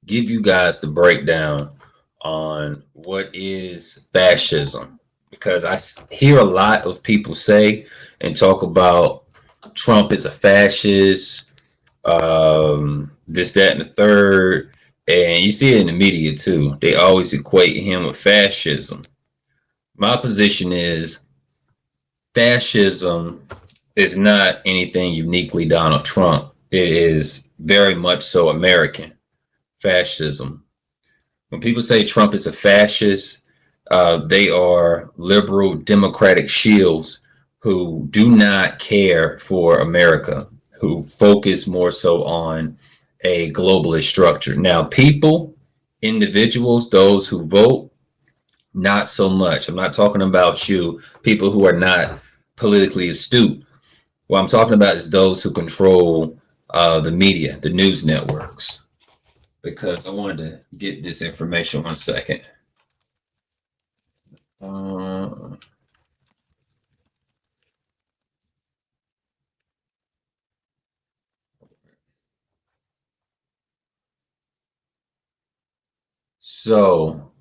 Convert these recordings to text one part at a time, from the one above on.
give you guys the breakdown on what is fascism, because hear a lot of people say and talk about Trump is a fascist, this, that, and the third. And you see it in the media too. They always equate him with fascism. My position is fascism is not anything uniquely Donald Trump. It is very much so American fascism. When people say Trump is a fascist, they are liberal democratic shills who do not care for America, who focus more so on a globalist structure. Now, people, individuals, those who vote, not so much. I'm not talking about you, people who are not politically astute. What I'm talking about is those who control the media, the news networks. Because I wanted to get this information 1 second. Uh, so,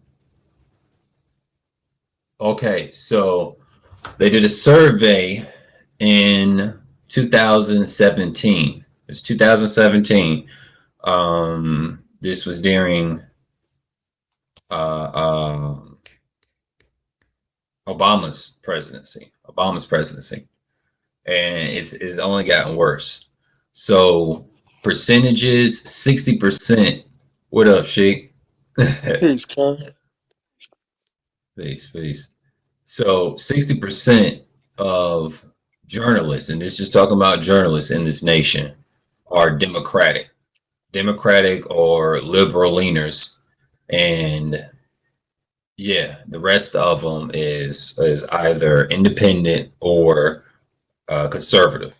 okay, so they did a survey in 2017. It's 2017. This was during uh, um, Obama's presidency, and it's only gotten worse. So percentages, 60%. What up, Sheik? Peace, Ken. Peace, peace. So 60% of journalists, and this is talking about journalists in this nation, are Democratic or liberal leaners, and yeah, the rest of them is either independent or conservative.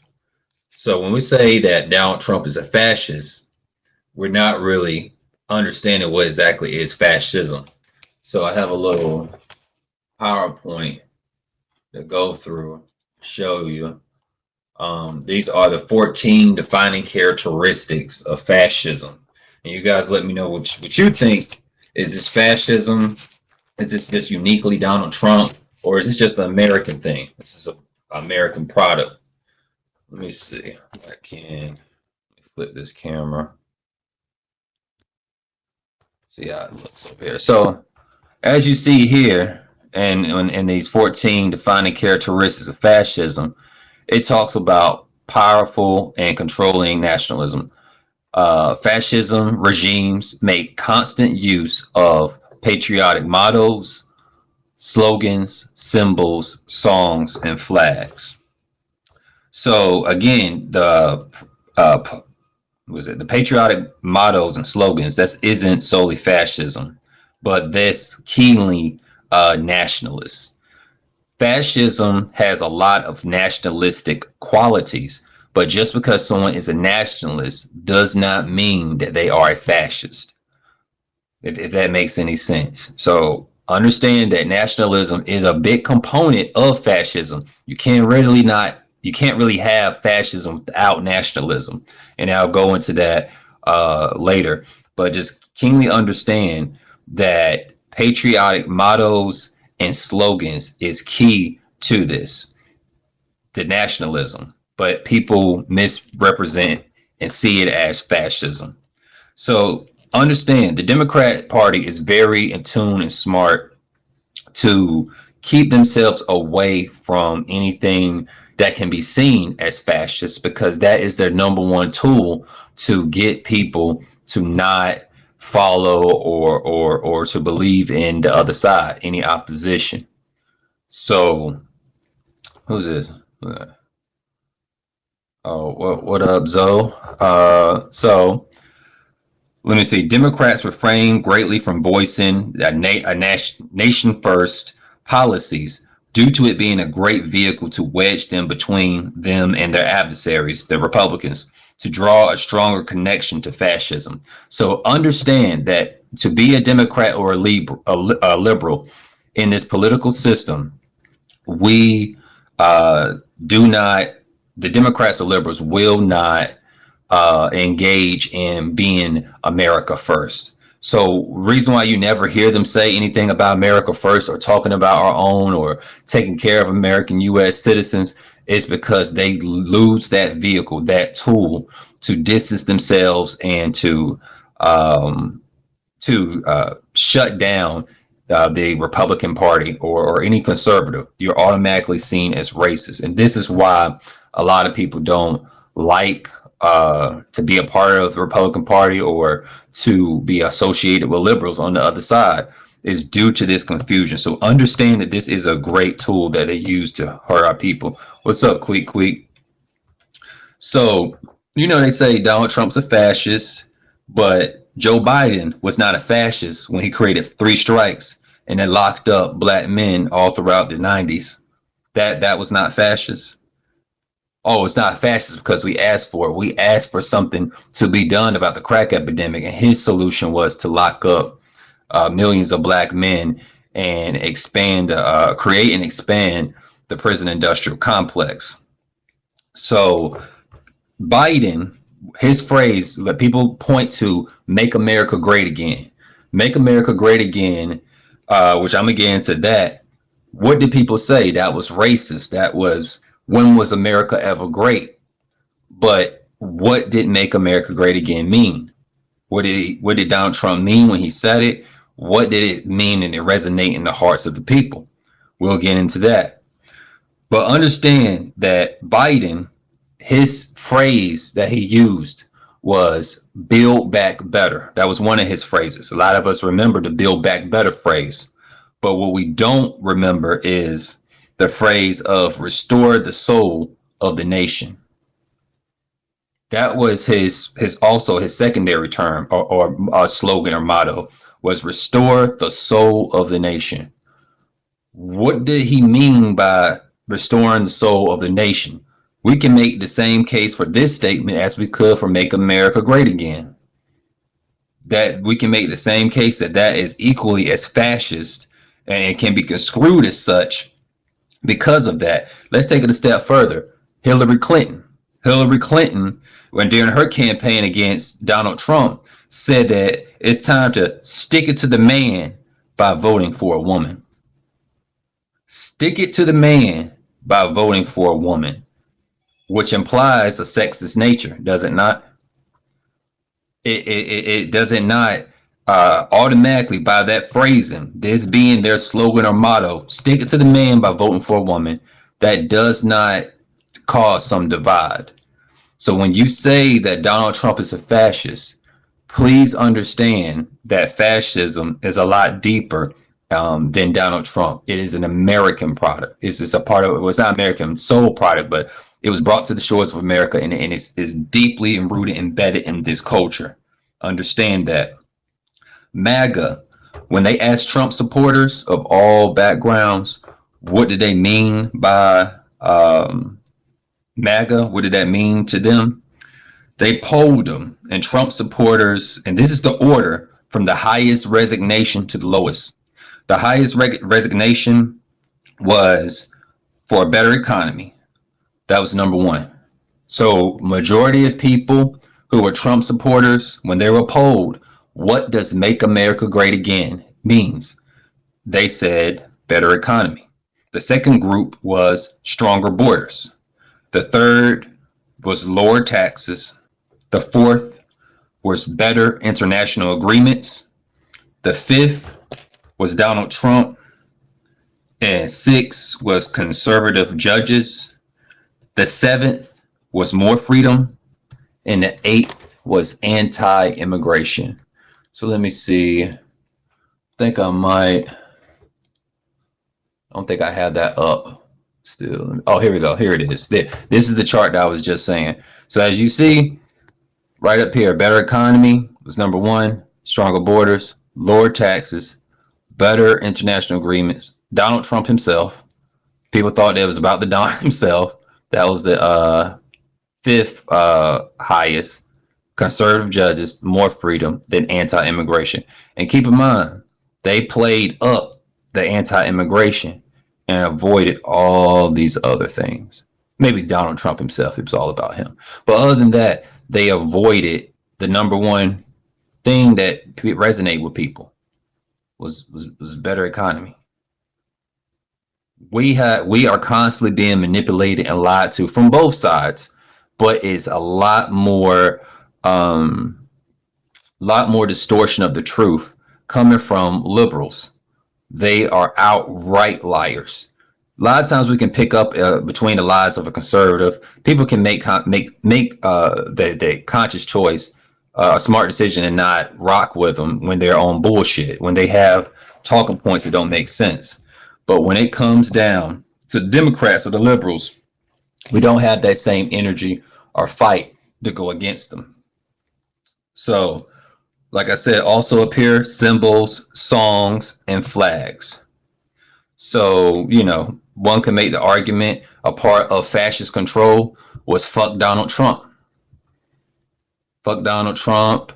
So when we say that Donald Trump is a fascist, we're not really understanding what exactly is fascism. So I have a little PowerPoint to go through, show you. These are the 14 defining characteristics of fascism. And you guys let me know what you think. Is this fascism? Is this just uniquely Donald Trump? Or is this just an American thing? This is an American product. Let me see. I can flip this camera. See how it looks up here. So as you see here, and in these 14 defining characteristics of fascism, it talks about powerful and controlling nationalism. Fascism regimes make constant use of patriotic mottos, slogans, symbols, songs, and flags. So again, the patriotic mottos and slogans, that isn't solely fascism, but that's keenly nationalist. Fascism has a lot of nationalistic qualities, but just because someone is a nationalist does not mean that they are a fascist, if that makes any sense. So understand that nationalism is a big component of fascism. You can't really have fascism without nationalism, and I'll go into that later. But just keenly understand that patriotic mottos and slogans is key to this, the nationalism. But people misrepresent and see it as fascism. So understand the Democrat Party is very in tune and smart to keep themselves away from anything that can be seen as fascist, because that is their number one tool to get people to not follow or to believe in the other side, any opposition. So who's this? Oh, what up, Zoe? So let me see. Democrats refrain greatly from voicing nation first policies due to it being a great vehicle to wedge them between them and their adversaries, the Republicans, to draw a stronger connection to fascism. So understand that to be a Democrat or a liberal in this political system, we do not, the Democrats or liberals will not engage in being America first. So reason why you never hear them say anything about America first or talking about our own or taking care of American US citizens is because they lose that vehicle, that tool to distance themselves and um, to shut down the Republican Party or any conservative. You're automatically seen as racist, and this is why a lot of people don't like to be a part of the Republican Party or to be associated with liberals on the other side is due to this confusion. So understand that this is a great tool that they use to hurt our people. What's up, Queek Queek? So, they say Donald Trump's a fascist, but Joe Biden was not a fascist when he created three strikes and then locked up black men all throughout the 90s. That was not fascist. Oh, it's not fascist because we asked for it. We asked for something to be done about the crack epidemic, and his solution was to lock up millions of black men and create and expand the prison industrial complex. So Biden, his phrase that people point to, "Make America Great Again," "Make America Great Again," which I'm gonna get into that. What did people say? That was racist. That was, when was America ever great? But what did "Make America Great Again" mean? What did Donald Trump mean when he said it? What did it mean and it resonate in the hearts of the people? We'll get into that. But understand that Biden, his phrase that he used was "build back better." That was one of his phrases. A lot of us remember the "build back better" phrase. But what we don't remember is the phrase of "restore the soul of the nation." That was his secondary term or slogan or motto was "restore the soul of the nation." What did he mean by restoring the soul of the nation? We can make the same case for this statement as we could for "Make America Great Again." That we can make the same case that is equally as fascist and it can be construed as such because of that. Let's take it a step further. Hillary Clinton. Hillary Clinton, when during her campaign against Donald Trump, said that it's time to stick it to the man by voting for a woman. Stick it to the man by voting for a woman, which implies a sexist nature, does it not? It does it not automatically, by that phrasing, this being their slogan or motto, "stick it to the man by voting for a woman," that does not cause some divide. So when you say that Donald Trump is a fascist, please understand that fascism is a lot deeper than Donald Trump. It is an American product. It's a part of it. Was not American sole product, but it was brought to the shores of America, and it's deeply rooted, embedded in this culture. Understand that. MAGA, when they asked Trump supporters of all backgrounds, what did they mean by MAGA? What did that mean to them? They polled them, and Trump supporters, and this is the order from the highest resignation to the lowest. The highest resignation was for a better economy. That was number one. So majority of people who were Trump supporters, when they were polled, what does "Make America Great Again" means? They said better economy. The second group was stronger borders. The third was lower taxes. The fourth was better international agreements. The fifth was Donald Trump. And six was conservative judges. The seventh was more freedom. And the eighth was anti-immigration. So let me see. I think I don't think I have that up still. Oh, here we go. Here it is. This is the chart that I was just saying. So as you see, right up here, better economy was number one, stronger borders, lower taxes, better international agreements. Donald Trump himself. People thought that was about the Don himself. That was the fifth highest. Conservative judges, more freedom, than anti-immigration. And keep in mind, they played up the anti-immigration and avoided all these other things. Maybe Donald Trump himself, it was all about him. But other than that, they avoided the number one thing that resonate with people was better economy. We are constantly being manipulated and lied to from both sides, but it's a lot more distortion of the truth coming from liberals. They are outright liars. A lot of times we can pick up between the lies of a conservative. People can make the conscious choice, a smart decision, and not rock with them when they're on bullshit, when they have talking points that don't make sense. But when it comes down to the Democrats or the liberals, we don't have that same energy or fight to go against them. So, like I said, also appear symbols, songs, and flags. So, one can make the argument a part of fascist control was fuck Donald Trump. Fuck Donald Trump.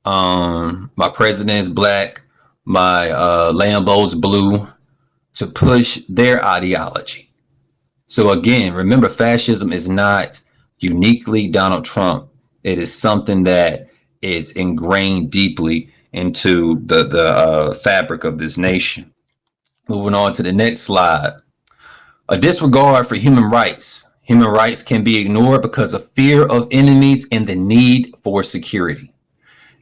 My president is black. My Lambo's blue, to push their ideology. So again, remember, fascism is not uniquely Donald Trump. It is something that is ingrained deeply into the fabric of this nation. Moving on to the next slide. A disregard for human rights. Human rights can be ignored because of fear of enemies and the need for security.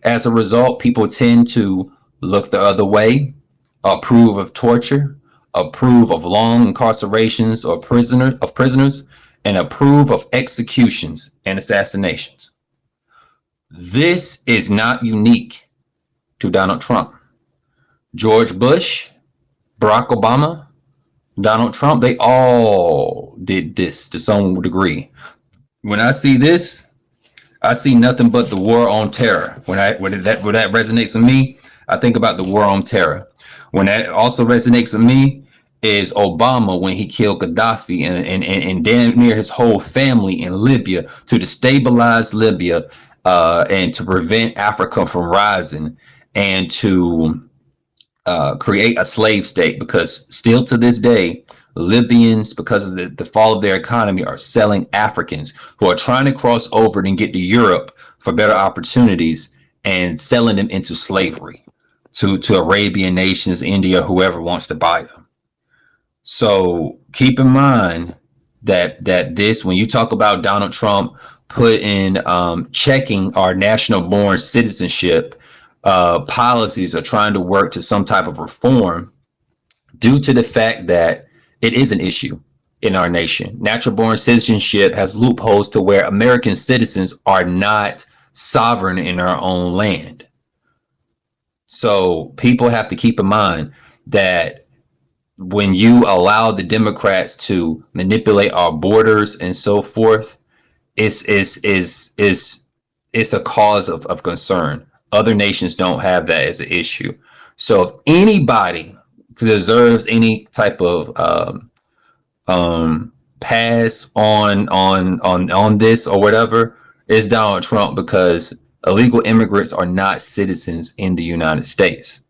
As a result, people tend to look the other way, approve of torture, approve of long incarcerations or prisoners, and approve of executions and assassinations. This is not unique to Donald Trump. George Bush, Barack Obama, Donald Trump, they all did this to some degree. When I see this, I see nothing but the war on terror. When that resonates with me, I think about the war on terror. When that also resonates with me is Obama when he killed Gaddafi and damn near his whole family in Libya to destabilize Libya and to prevent Africa from rising and to create a slave state, because still to this day, Libyans, because of the fall of their economy, are selling Africans who are trying to cross over and get to Europe for better opportunities and selling them into slavery to Arabian nations, India, whoever wants to buy them. So keep in mind that this, when you talk about Donald Trump putting checking our national born citizenship policies are trying to work to some type of reform due to the fact that it is an issue in our nation. Natural born citizenship has loopholes to where American citizens are not sovereign in our own land. So people have to keep in mind that when you allow the Democrats to manipulate our borders and so forth, it's a cause of concern. Other nations don't have that as an issue. So if anybody deserves any type of pass on this or whatever, it's Donald Trump, because illegal immigrants are not citizens in the United States.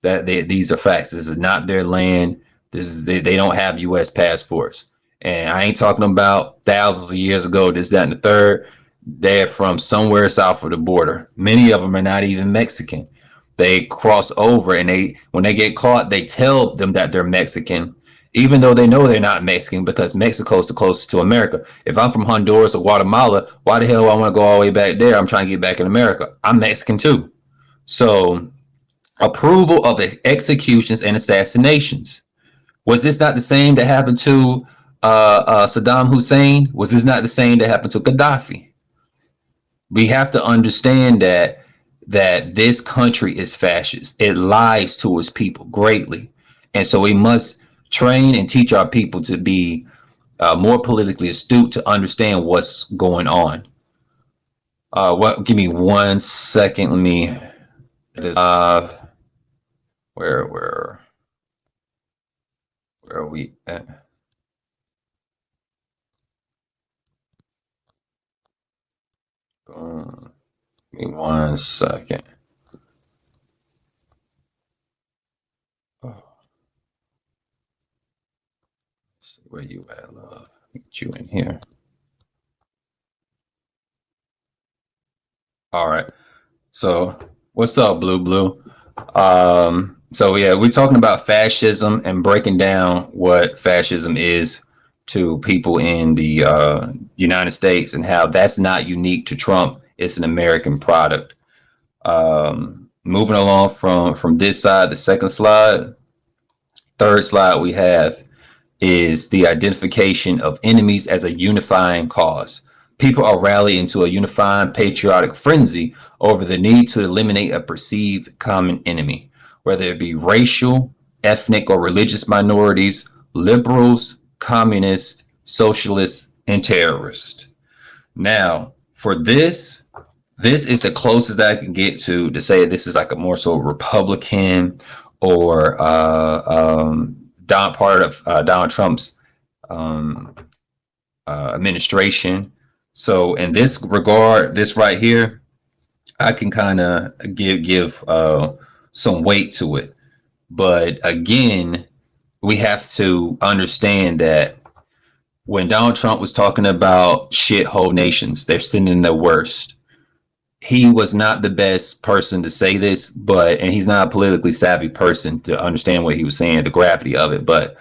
These are facts. This is not their land. They don't have U.S. passports, and I ain't talking about thousands of years ago. This, that, and the third. They're from somewhere south of the border. Many of them are not even Mexican. They cross over, and when they get caught, they tell them that they're Mexican, even though they know they're not Mexican, because Mexico is the closest to America. If I'm from Honduras or Guatemala, why the hell do I want to go all the way back there? I'm trying to get back in America. I'm Mexican too. So approval of the executions and assassinations. Was this not the same that happened to Saddam Hussein? Was this not the same that happened to Gaddafi? We have to understand that this country is fascist. It lies to its people greatly, and so we must train and teach our people to be more politically astute to understand what's going on. What? Give me 1 second. Let me. Where are we at? Give me 1 second. Oh, see where you at, love. Get you in here. All right. So, what's up, Blue Blue? So yeah, we're talking about fascism and breaking down what fascism is to people in the United States and how that's not unique to Trump. It's an American product. Moving along from this side, the second slide, third slide we have is the identification of enemies as a unifying cause. People are rallying into a unifying patriotic frenzy over the need to eliminate a perceived common enemy, whether it be racial, ethnic, or religious minorities, liberals, communists, socialists, and terrorists. Now, for this is the closest I can get to say this is like a more so Republican or part of Donald Trump's um, administration. So in this regard, this right here, I can kind of give some weight to it. But again, we have to understand that when Donald Trump was talking about shithole nations, they're sending their worst. He was not the best person to say this, and he's not a politically savvy person to understand what he was saying, the gravity of it. But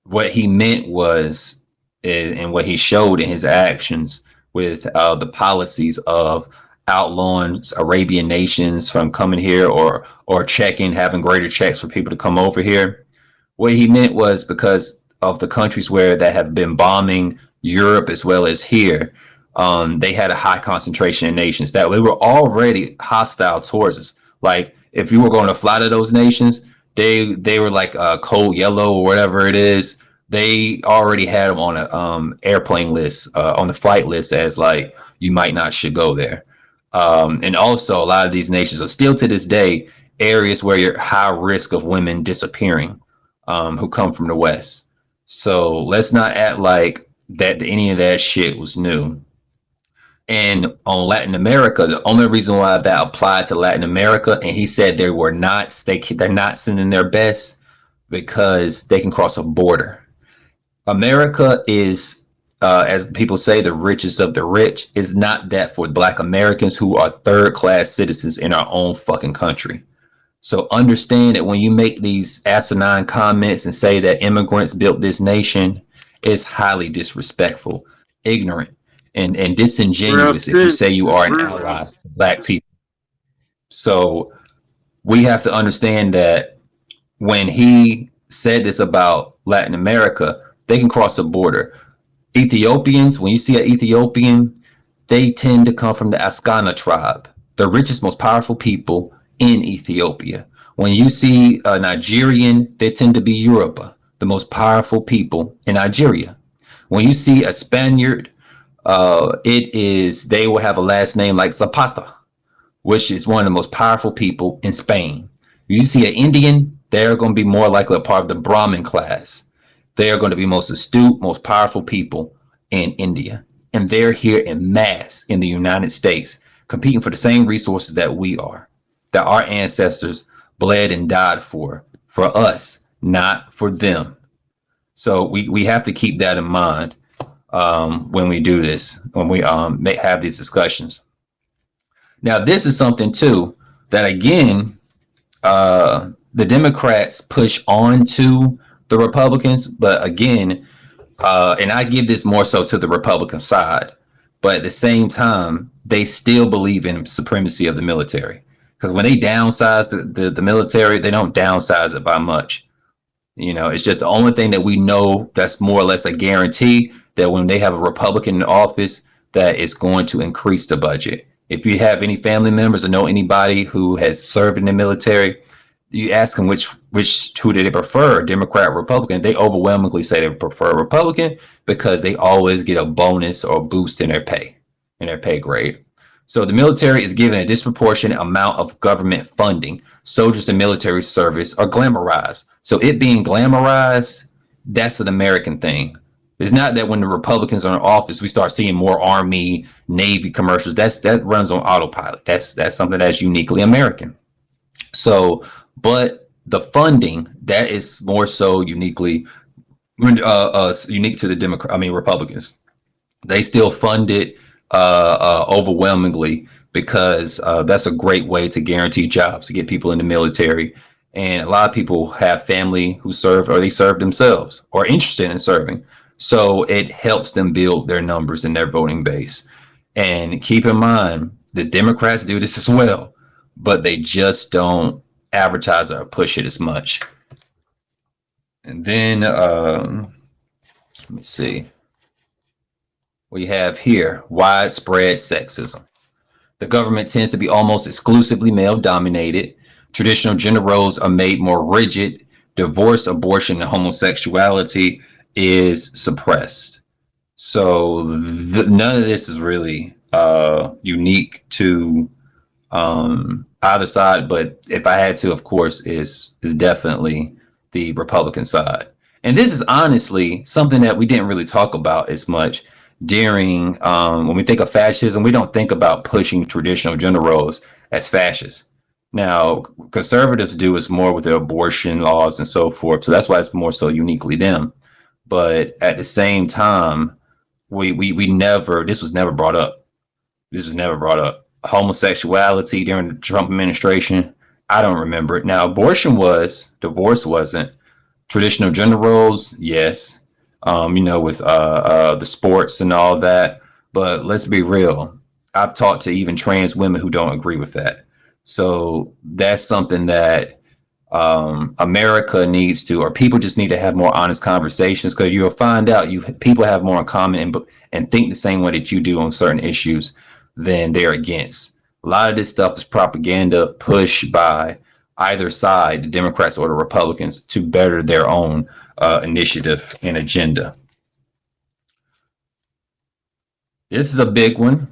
what he meant was, and what he showed in his actions with the policies of outlawing Arabian nations from coming here or having greater checks for people to come over here. What he meant was because of the countries where that have been bombing Europe as well as here, they had a high concentration of nations that we were already hostile towards us. Like if you were going to fly to those nations, they were like cold yellow or whatever it is. They already had them on a airplane list, on the flight list as like you might not should go there. And also, a lot of these nations are still to this day areas where you're high risk of women disappearing, who come from the West. So let's not act like that any of that shit was new. And on Latin America, the only reason why that applied to Latin America, and he said they're not sending their best because they can cross a border. America is, as people say, the richest of the rich. Is not that for Black Americans who are third class citizens in our own fucking country. So understand that when you make these asinine comments and say that immigrants built this nation, it's highly disrespectful, ignorant, and Real disingenuous if you shit. say you are an Real. ally to Black people. So we have to understand that when he said this about Latin America, they can cross the border. Ethiopians, when you see an Ethiopian, they tend to come from the Askana tribe, the richest, most powerful people in Ethiopia. When you see a Nigerian, they tend to be Yoruba, the most powerful people in Nigeria. When you see a Spaniard, they will have a last name like Zapata, which is one of the most powerful people in Spain. You see an Indian, they're going to be more likely a part of the Brahmin class. They are going to be most astute, most powerful people in India. And they're here in mass in the United States, competing for the same resources that we are, that our ancestors bled and died for us, not for them. So we have to keep that in mind when we do this, when we have these discussions. Now, this is something too that again the Democrats push on to the Republicans, but again, and I give this more so to the Republican side, but at the same time, they still believe in supremacy of the military. Because when they downsize the military, they don't downsize it by much. You know, it's just the only thing that we know that's more or less a guarantee that when they have a Republican in office, that is going to increase the budget. If you have any family members or know anybody who has served in the military, you ask them which who do they prefer, Democrat, Republican. They overwhelmingly say they prefer Republican because they always get a bonus or a boost in their pay grade. So the military is given a disproportionate amount of government funding. Soldiers in military service are glamorized. So it being glamorized, that's an American thing. It's not that when the Republicans are in office, we start seeing more Army, Navy commercials. That runs on autopilot. That's something that's uniquely American. So, but the funding that is more so unique to Republicans. They still fund it overwhelmingly because that's a great way to guarantee jobs to get people in the military. And a lot of people have family who serve or they serve themselves or are interested in serving. So it helps them build their numbers and their voting base. And keep in mind, the Democrats do this as well, but they just don't advertise or push it as much. And then let me see. We have here widespread sexism. The government tends to be almost exclusively male dominated. Traditional gender roles are made more rigid. Divorce, abortion, and homosexuality is suppressed. So none of this is really unique to either side, but if I had to, of course, is definitely the Republican side. And this is honestly something that we didn't really talk about as much during when we think of fascism. We don't think about pushing traditional gender roles as fascist. Now, conservatives do is more with their abortion laws and so forth. So that's why it's more so uniquely them. But at the same time, we never, this was never brought up. This was never brought up. Homosexuality during the Trump administration, I don't remember it. Now, abortion was, divorce wasn't. Traditional gender roles, yes. With the sports and all that. But let's be real. I've talked to even trans women who don't agree with that. So that's something that America needs to, or people just need to have more honest conversations, because you'll find out people have more in common and think the same way that you do on certain issues than they're against. A lot of this stuff is propaganda pushed by either side, the Democrats or the Republicans, to better their own initiative and agenda. This is a big one.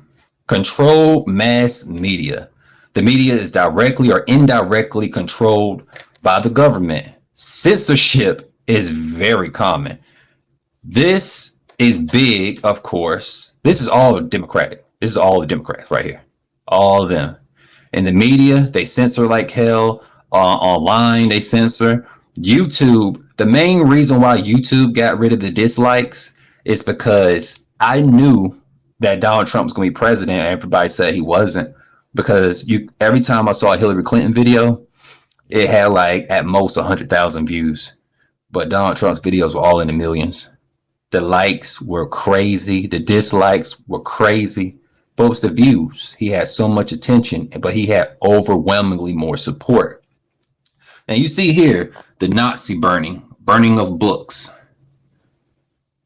Control mass media. The media is directly or indirectly controlled by the government. Censorship is very common. This is big, of course. This is all Democratic. This is all the Democrats right here. All of them. In the media, they censor like hell. Online, they censor. YouTube, the main reason why YouTube got rid of the dislikes is because I knew that Donald Trump was going to be president. And everybody said he wasn't, because every time I saw a Hillary Clinton video, it had like at most 100,000 views. But Donald Trump's videos were all in the millions. The likes were crazy. The dislikes were crazy. But it was the views. He had so much attention, but he had overwhelmingly more support. And you see here the Nazi burning of books.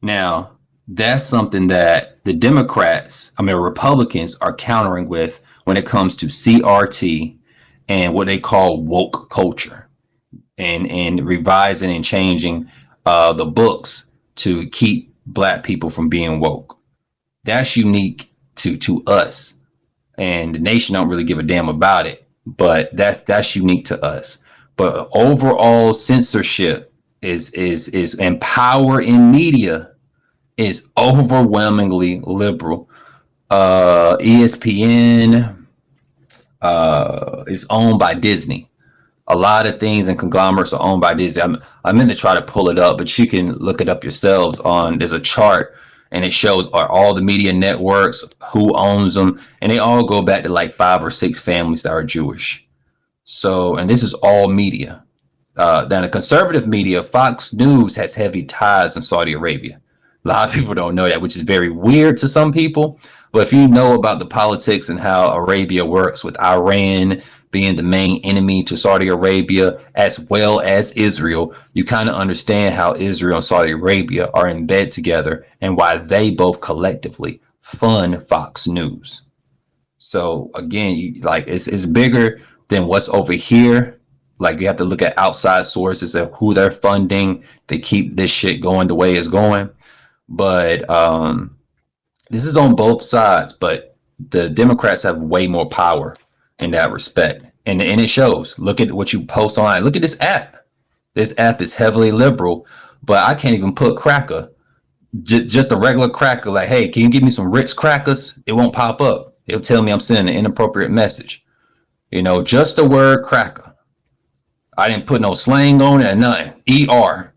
Now, that's something that the Republicans are countering with when it comes to CRT and what they call woke culture, and revising and changing the books to keep Black people from being woke. That's unique to us, and the nation don't really give a damn about it, but that's unique to us. But overall censorship is and power in media is overwhelmingly liberal. ESPN is owned by Disney. A lot of things and conglomerates are owned by Disney. I meant to try to pull it up, but you can look it up yourselves. There's a chart and it shows are all the media networks, who owns them, and they all go back to like 5 or 6 families that are Jewish. So, and this is all media. Then the conservative media, Fox News, has heavy ties in Saudi Arabia. A lot of people don't know that, which is very weird to some people. But if you know about the politics and how Arabia works, with Iran being the main enemy to Saudi Arabia as well as Israel, you kind of understand how Israel and Saudi Arabia are in bed together and why they both collectively fund Fox News. So again, it's bigger than what's over here. Like, you have to look at outside sources of who they're funding to keep this shit going the way it's going. But this is on both sides, but the Democrats have way more power in that respect. And it shows. Look at what you post online. Look at this app. This app is heavily liberal, but I can't even put cracker. Just a regular cracker, like, hey, can you give me some Ritz crackers? It won't pop up. It'll tell me I'm sending an inappropriate message. Just the word cracker. I didn't put no slang on it or nothing. ER.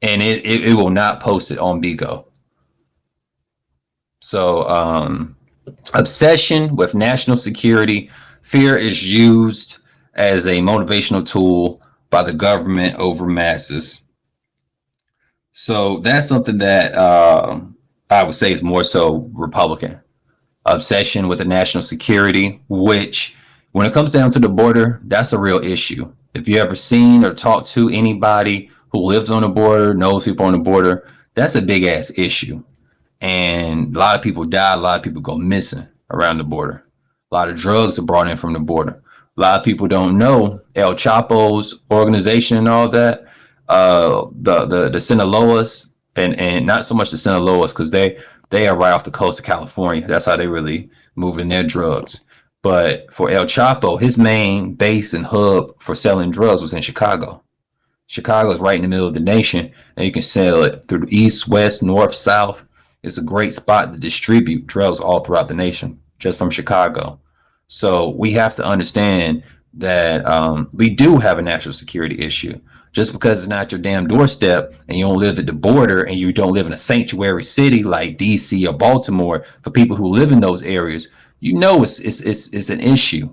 And it will not post it on Bigo. So Obsession with national security. Fear is used as a motivational tool by the government over masses. So that's something that I would say is more so Republican. Obsession with the national security, which, when it comes down to the border, that's a real issue. If you ever seen or talked to anybody who lives on the border, knows people on the border, that's a big ass issue. And a lot of people die, a lot of people go missing around the border. A lot of drugs are brought in from the border. A lot of people don't know El Chapo's organization and all that. The Sinaloas, and not so much the Sinaloas, because they are right off the coast of California. That's how they really move in their drugs. But for El Chapo, his main base and hub for selling drugs was in Chicago. Chicago is right in the middle of the nation, and you can sell it through the east, west, north, south. It's a great spot to distribute drugs all throughout the nation, just from Chicago. So we have to understand that we do have a national security issue. Just because it's not your damn doorstep and you don't live at the border and you don't live in a sanctuary city like DC or Baltimore, for people who live in those areas, you know it's an issue.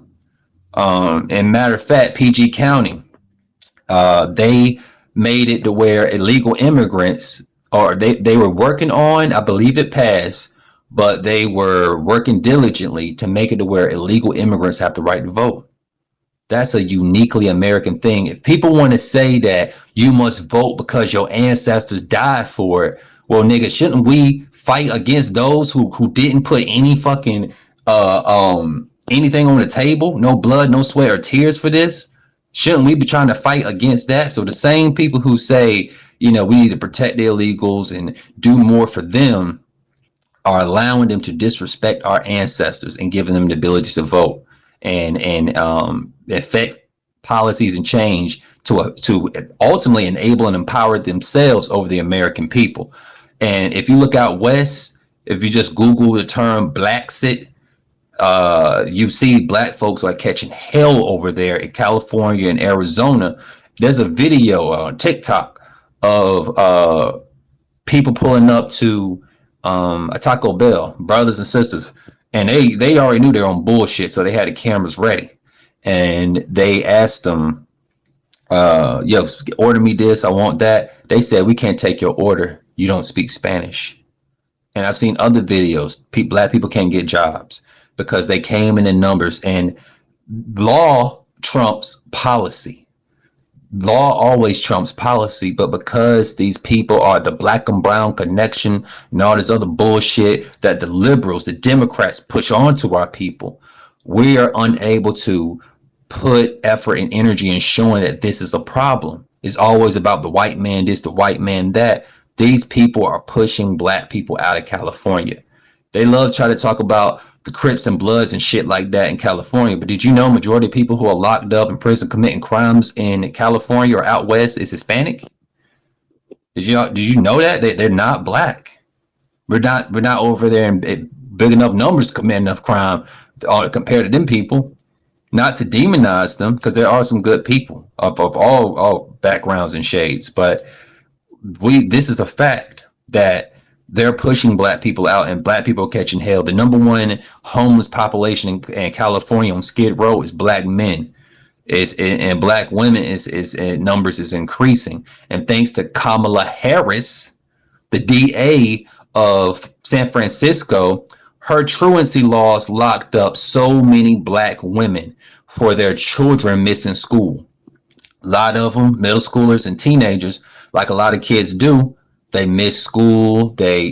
And matter of fact, PG County, they made it to where illegal immigrants, or they were working on, I believe it passed, but they were working diligently to make it to where illegal immigrants have the right to vote. That's a uniquely American thing. If people want to say that you must vote because your ancestors died for it, well, nigga, shouldn't we fight against those who didn't put any fucking anything on the table, no blood, no sweat or tears for this? Shouldn't we be trying to fight against that? So the same people who say, we need to protect the illegals and do more for them are allowing them to disrespect our ancestors and giving them the ability to vote and affect policies and change to ultimately enable and empower themselves over the American people. And if you look out west, if you just Google the term Blacksit, you see black folks are catching hell over there in California and Arizona. There's a video on TikTok of people pulling up to a Taco Bell, brothers and sisters, and they already knew they were on bullshit, so they had the cameras ready, and they asked them, "Yo, order me this. I want that." They said, "We can't take your order. You don't speak Spanish." And I've seen other videos. Black people can't get jobs because they came in numbers, and law trumps policy. Law always trumps policy, but because these people are the black and brown connection and all this other bullshit that the liberals, the Democrats push onto our people, we are unable to put effort and energy in showing that this is a problem. It's always about the white man this, the white man that. These people are pushing black people out of California. They love to try to talk about the Crips and Bloods and shit like that in California. But did you know majority of people who are locked up in prison committing crimes in California or out west is Hispanic? Did you know that they're not black? We're not over there in big enough numbers to commit enough crime compared to them people. Not to demonize them, because there are some good people of all backgrounds and shades, but this is a fact that they're pushing black people out and black people are catching hell. The number one homeless population in California on Skid Row is black men. And black women is numbers is increasing. And thanks to Kamala Harris, the DA of San Francisco, her truancy laws locked up so many black women for their children missing school. A lot of them, middle schoolers and teenagers, like a lot of kids do, they miss school, they,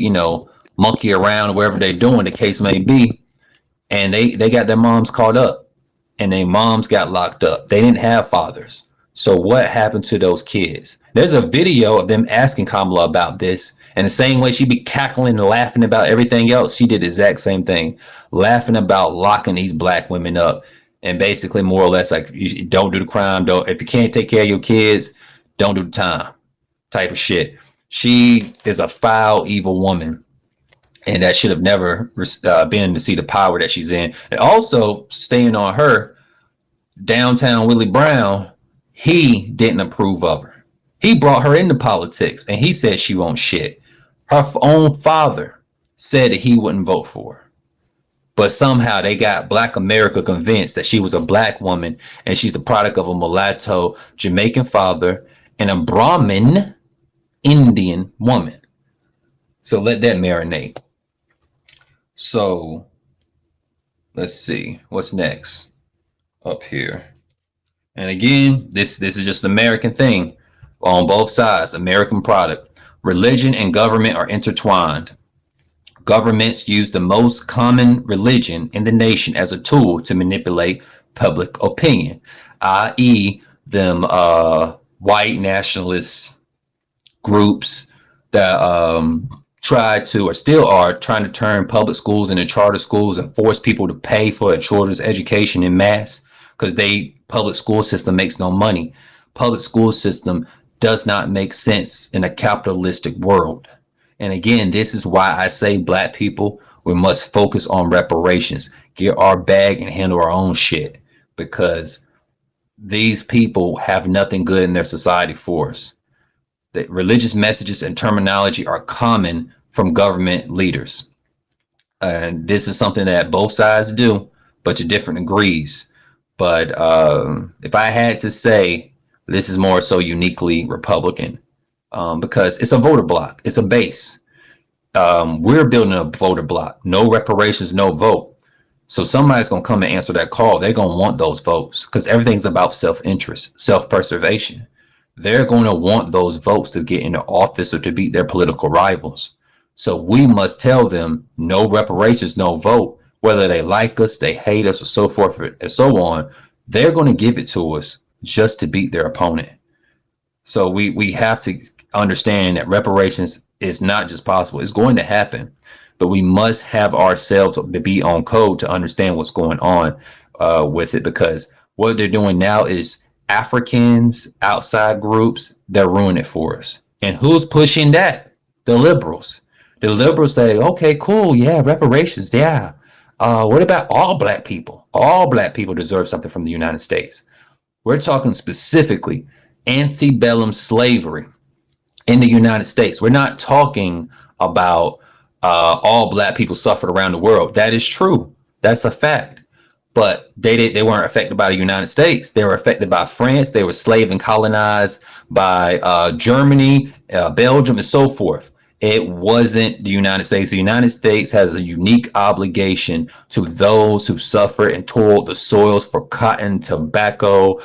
monkey around wherever they're doing, the case may be, and they got their moms caught up and their moms got locked up. They didn't have fathers. So what happened to those kids? There's a video of them asking Kamala about this. And the same way she be cackling and laughing about everything else, she did the exact same thing, laughing about locking these black women up. And basically, more or less, like, you don't do the crime. Don't, if you can't take care of your kids, don't do the time, type of shit. She is a foul, evil woman, and that should have never been to see the power that she's in. And also, staying on her, downtown Willie Brown, he didn't approve of her. He brought her into politics, and he said she won't shit. Her own father said that he wouldn't vote for her. but somehow they got Black America convinced that she was a Black woman and she's the product of a mulatto Jamaican father and a Brahmin Indian woman. So let that marinate. So let's see what's next up here. And again, this is just an American thing on both sides, American product. Religion and government are intertwined. Governments use the most common religion in the nation as a tool to manipulate public opinion, i.e., them white nationalist groups that try to, or still are trying to turn public schools into charter schools and force people to pay for their children's education in mass because they public school system makes no money. Public school system does not make sense in a capitalistic world. And again, this is why I say Black people, we must focus on reparations, get our bag and handle our own shit, because these people have nothing good in their society for us. The religious messages and terminology are common from government leaders. And this is something that both sides do, but to different degrees. But if I had to say, this is more so uniquely Republican, because it's a voter block, it's a base. We're building a voter block. No reparations, no vote. So somebody's going to come and answer that call. They're going to want those votes because everything's about self-interest, self-preservation. They're going to want those votes to get into office or to beat their political rivals. So we must tell them no reparations, no vote, whether they like us, they hate us, or so forth and so on. They're going to give it to us just to beat their opponent. So we have to understand that reparations is not just possible. It's going to happen, but we must have ourselves be on code to understand what's going on with it, because what they're doing now is Africans, outside groups, they're ruining it for us. And who's pushing that? The liberals. The liberals say, okay, cool, yeah, reparations, yeah. What about all Black people? All Black people deserve something from the United States. We're talking specifically antebellum slavery in the United States. We're not talking about all Black people suffered around the world. That is true. That's a fact. But they weren't affected by the United States. They were affected by France. They were slave and colonized by Germany, Belgium, and so forth. It wasn't the United States. The United States has a unique obligation to those who suffered and toiled the soils for cotton, tobacco,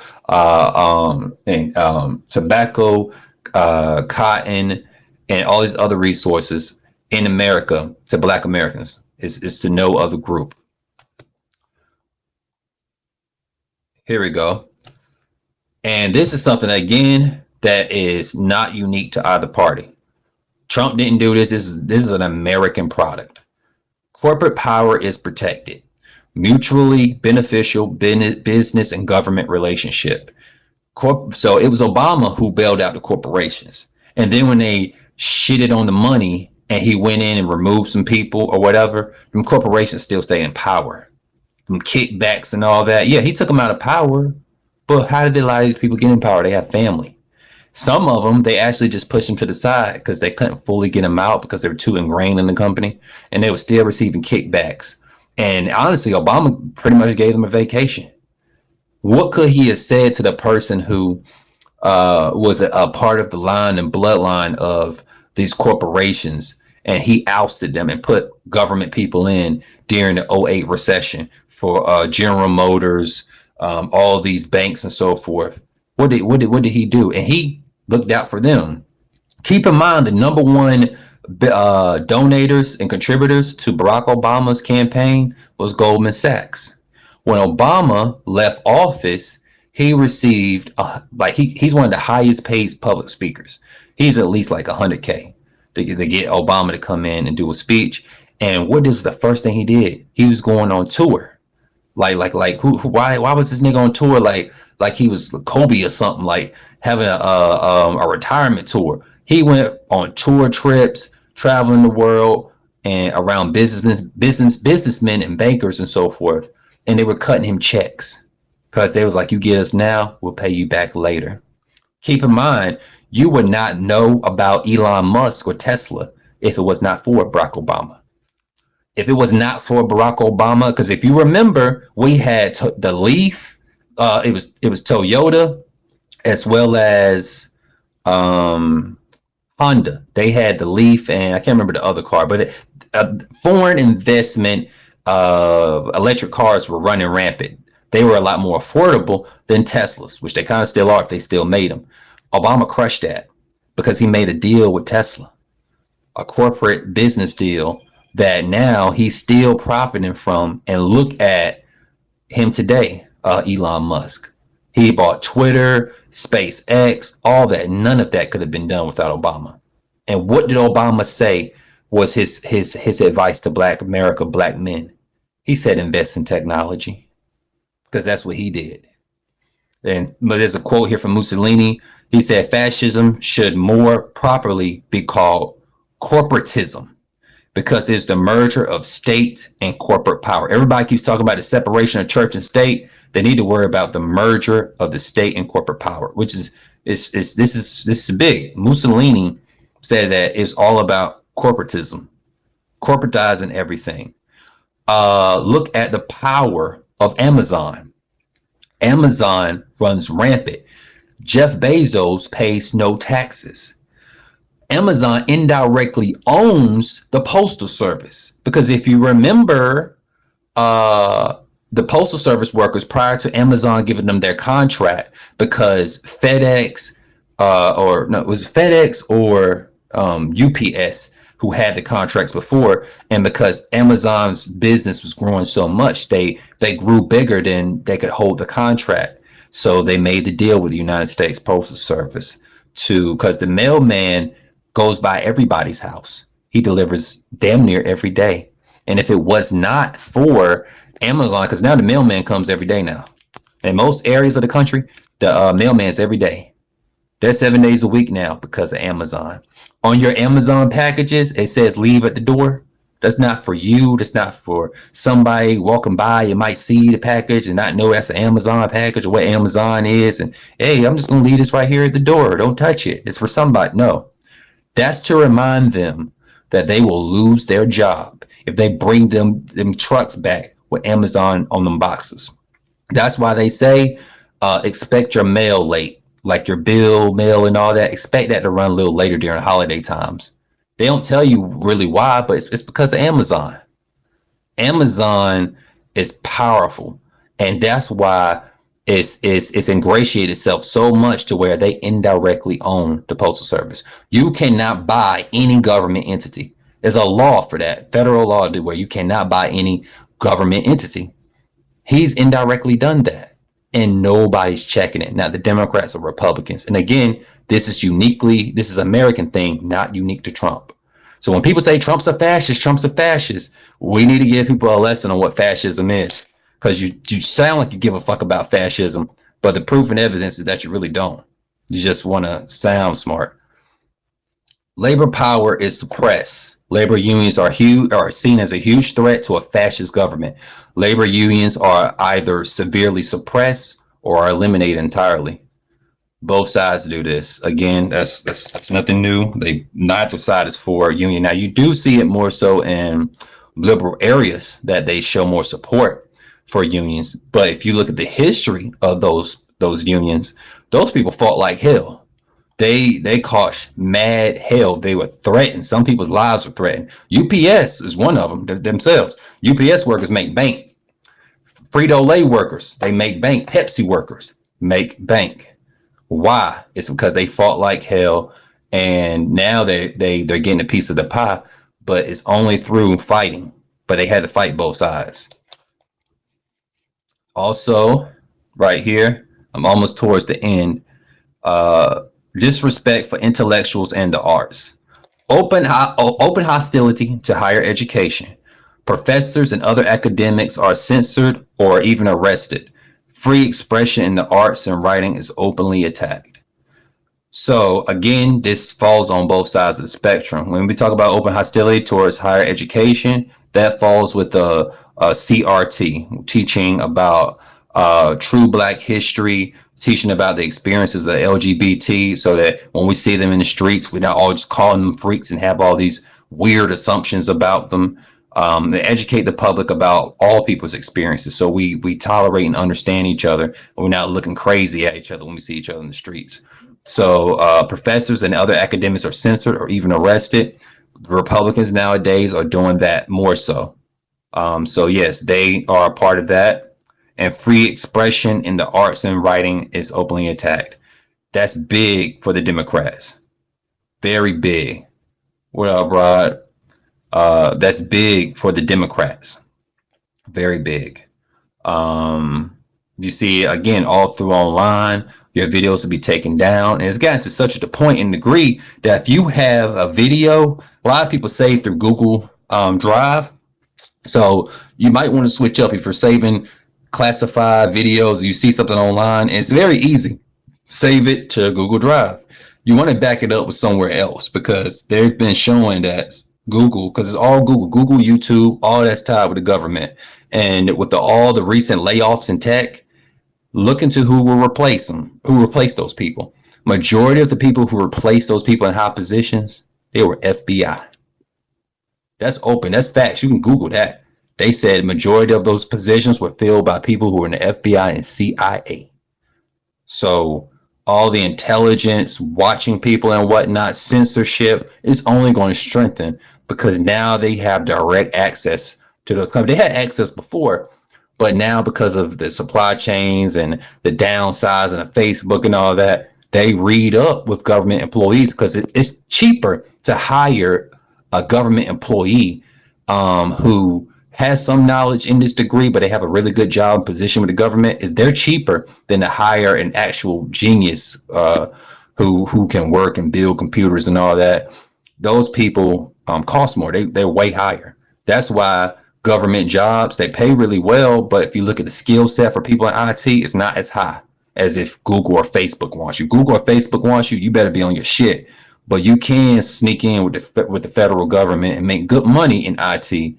cotton, and all these other resources in America to Black Americans. Is to no other group. Here we go. And this is something, again, that is not unique to either party. Trump didn't do this. This is an American product. Corporate power is protected. Mutually beneficial business and government relationship. So it was Obama who bailed out the corporations. And then when they shitted on the money and he went in and removed some people or whatever, them corporations still stay in power. From kickbacks and all that. Yeah, he took them out of power. But how did they allow these people get in power? They have family. Some of them, they actually just pushed them to the side because they couldn't fully get them out because they were too ingrained in the company, and they were still receiving kickbacks. And honestly, Obama pretty much gave them a vacation. What could he have said to the person who was a part of the line and bloodline of these corporations, and he ousted them and put government people in during the '08 recession for General Motors, all these banks and so forth? What did he do? And he looked out for them. Keep in mind, the number one donators and contributors to Barack Obama's campaign was Goldman Sachs. When Obama left office, he received he's one of the highest paid public speakers. He's at least like 100K to get Obama to come in and do a speech. And what was the first thing he did? He was going on tour. Why was this nigga on tour like he was Kobe or something, like having a retirement tour? He went on tour trips, traveling the world and around businessmen and bankers and so forth, and they were cutting him checks because they was like, you get us now, we'll pay you back later. Keep in mind, you would not know about Elon Musk or Tesla if it was not for Barack Obama. If it was not for Barack Obama, because if you remember, we had the Leaf, it was Toyota as well as um, Honda. They had the Leaf, and I can't remember the other car, but foreign investment electric cars were running rampant. They were a lot more affordable than Teslas, which they kind of still are if they still made them. Obama crushed that because he made a deal with Tesla, a corporate business deal that now he's still profiting from. And look at him today, Elon Musk. He bought Twitter, SpaceX, all that. None of that could have been done without Obama. And what did Obama say was his advice to Black America, Black men? He said invest in technology because that's what he did. And but there's a quote here from Mussolini. He said fascism should more properly be called corporatism because it's the merger of state and corporate power. Everybody keeps talking about the separation of church and state. They need to worry about the merger of the state and corporate power, which is this is big. Mussolini said that it's all about corporatism, corporatizing everything. Look at the power of Amazon. Amazon runs rampant. Jeff Bezos pays no taxes. Amazon indirectly owns the postal service because if you remember, the postal service workers prior to Amazon giving them their contract, because FedEx, or no, it was FedEx or UPS who had the contracts before, and because Amazon's business was growing so much, they grew bigger than they could hold the contract. So they made the deal with the United States Postal Service to, because the mailman goes by everybody's house. He delivers damn near every day. And if it was not for Amazon, because now the mailman comes every day now. In most areas of the country, the mailman's every day. They're 7 days a week now because of Amazon. On your Amazon packages, it says leave at the door. That's not for you. That's not for somebody walking by. You might see the package and not know that's an Amazon package or what Amazon is. And hey, I'm just going to leave this right here at the door. Don't touch it. It's for somebody. No, that's to remind them that they will lose their job if they bring them trucks back with Amazon on them boxes. That's why they say expect your mail late, like your bill, mail, and all that. Expect that to run a little later during holiday times. They don't tell you really why, but it's because of Amazon. Amazon is powerful, and that's why it's ingratiated itself so much to where they indirectly own the postal service. You cannot buy any government entity. There's a law for that, federal law, where you cannot buy any government entity. He's indirectly done that, and nobody's checking it. Now the Democrats or Republicans, and again, this is American thing, not unique to Trump. So when people say Trump's a fascist, we need to give people a lesson on what fascism is, because you sound like you give a fuck about fascism, but the proof and evidence is that you really don't. You just want to sound smart. Labor power is suppressed. Labor unions are seen as a huge threat to a fascist government. Labor unions are either severely suppressed or are eliminated entirely. Both sides do this. Again, that's nothing new. Neither side is for union. Now you do see it more so in liberal areas that they show more support for unions. But if you look at the history of those unions, those people fought like hell. They caused mad hell. They were threatened. Some people's lives were threatened. UPS is one of them themselves. UPS workers make bank. Frito-Lay workers, they make bank. Pepsi workers make bank. Why? It's because they fought like hell, and now they're getting a piece of the pie, but it's only through fighting. But they had to fight both sides. Also, right here, I'm almost towards the end. Disrespect for intellectuals and the arts. Open hostility to higher education. Professors and other academics are censored or even arrested. Free expression in the arts and writing is openly attacked. So again, this falls on both sides of the spectrum. When we talk about open hostility towards higher education, that falls with the CRT, teaching about true Black history, teaching about the experiences of the LGBT, so that when we see them in the streets, we're not all just calling them freaks and have all these weird assumptions about them. They educate the public about all people's experiences, so we tolerate and understand each other, and we're not looking crazy at each other when we see each other in the streets. So professors and other academics are censored or even arrested. Republicans nowadays are doing that more so. So yes, they are a part of that. And free expression in the arts and writing is openly attacked. That's big for the Democrats. Very big. What up, Rod? That's big for the Democrats. Very big. You see again all through online. Your videos will be taken down, and it's gotten to such a point and degree that if you have a video, a lot of people save through Google Drive. So you might want to switch up if you're saving classified videos. You see something online, and it's very easy. Save it to Google Drive. You want to back it up with somewhere else because they've been showing that Google, because it's all Google, YouTube, all that's tied with the government. And with all the recent layoffs in tech, look into who will replace them, who replaced those people. Majority of the people who replaced those people in high positions, they were FBI. That's open. That's facts. You can Google that. They said majority of those positions were filled by people who were in the FBI and CIA. So all the intelligence, watching people and whatnot, censorship is only going to strengthen because now they have direct access to those companies. They had access before, but now because of the supply chains and the downsizing of Facebook and all that, they read up with government employees because it's cheaper to hire a government employee who has some knowledge in this degree, but they have a really good job and position with the government. Is they're cheaper than to hire an actual genius who can work and build computers and all that. Those people cost more. They're way higher. That's why government jobs they pay really well, but if you look at the skill set for people in IT, it's not as high as if Google or Facebook wants you. Google or Facebook wants you, you better be on your shit. But you can sneak in with the federal government and make good money in IT,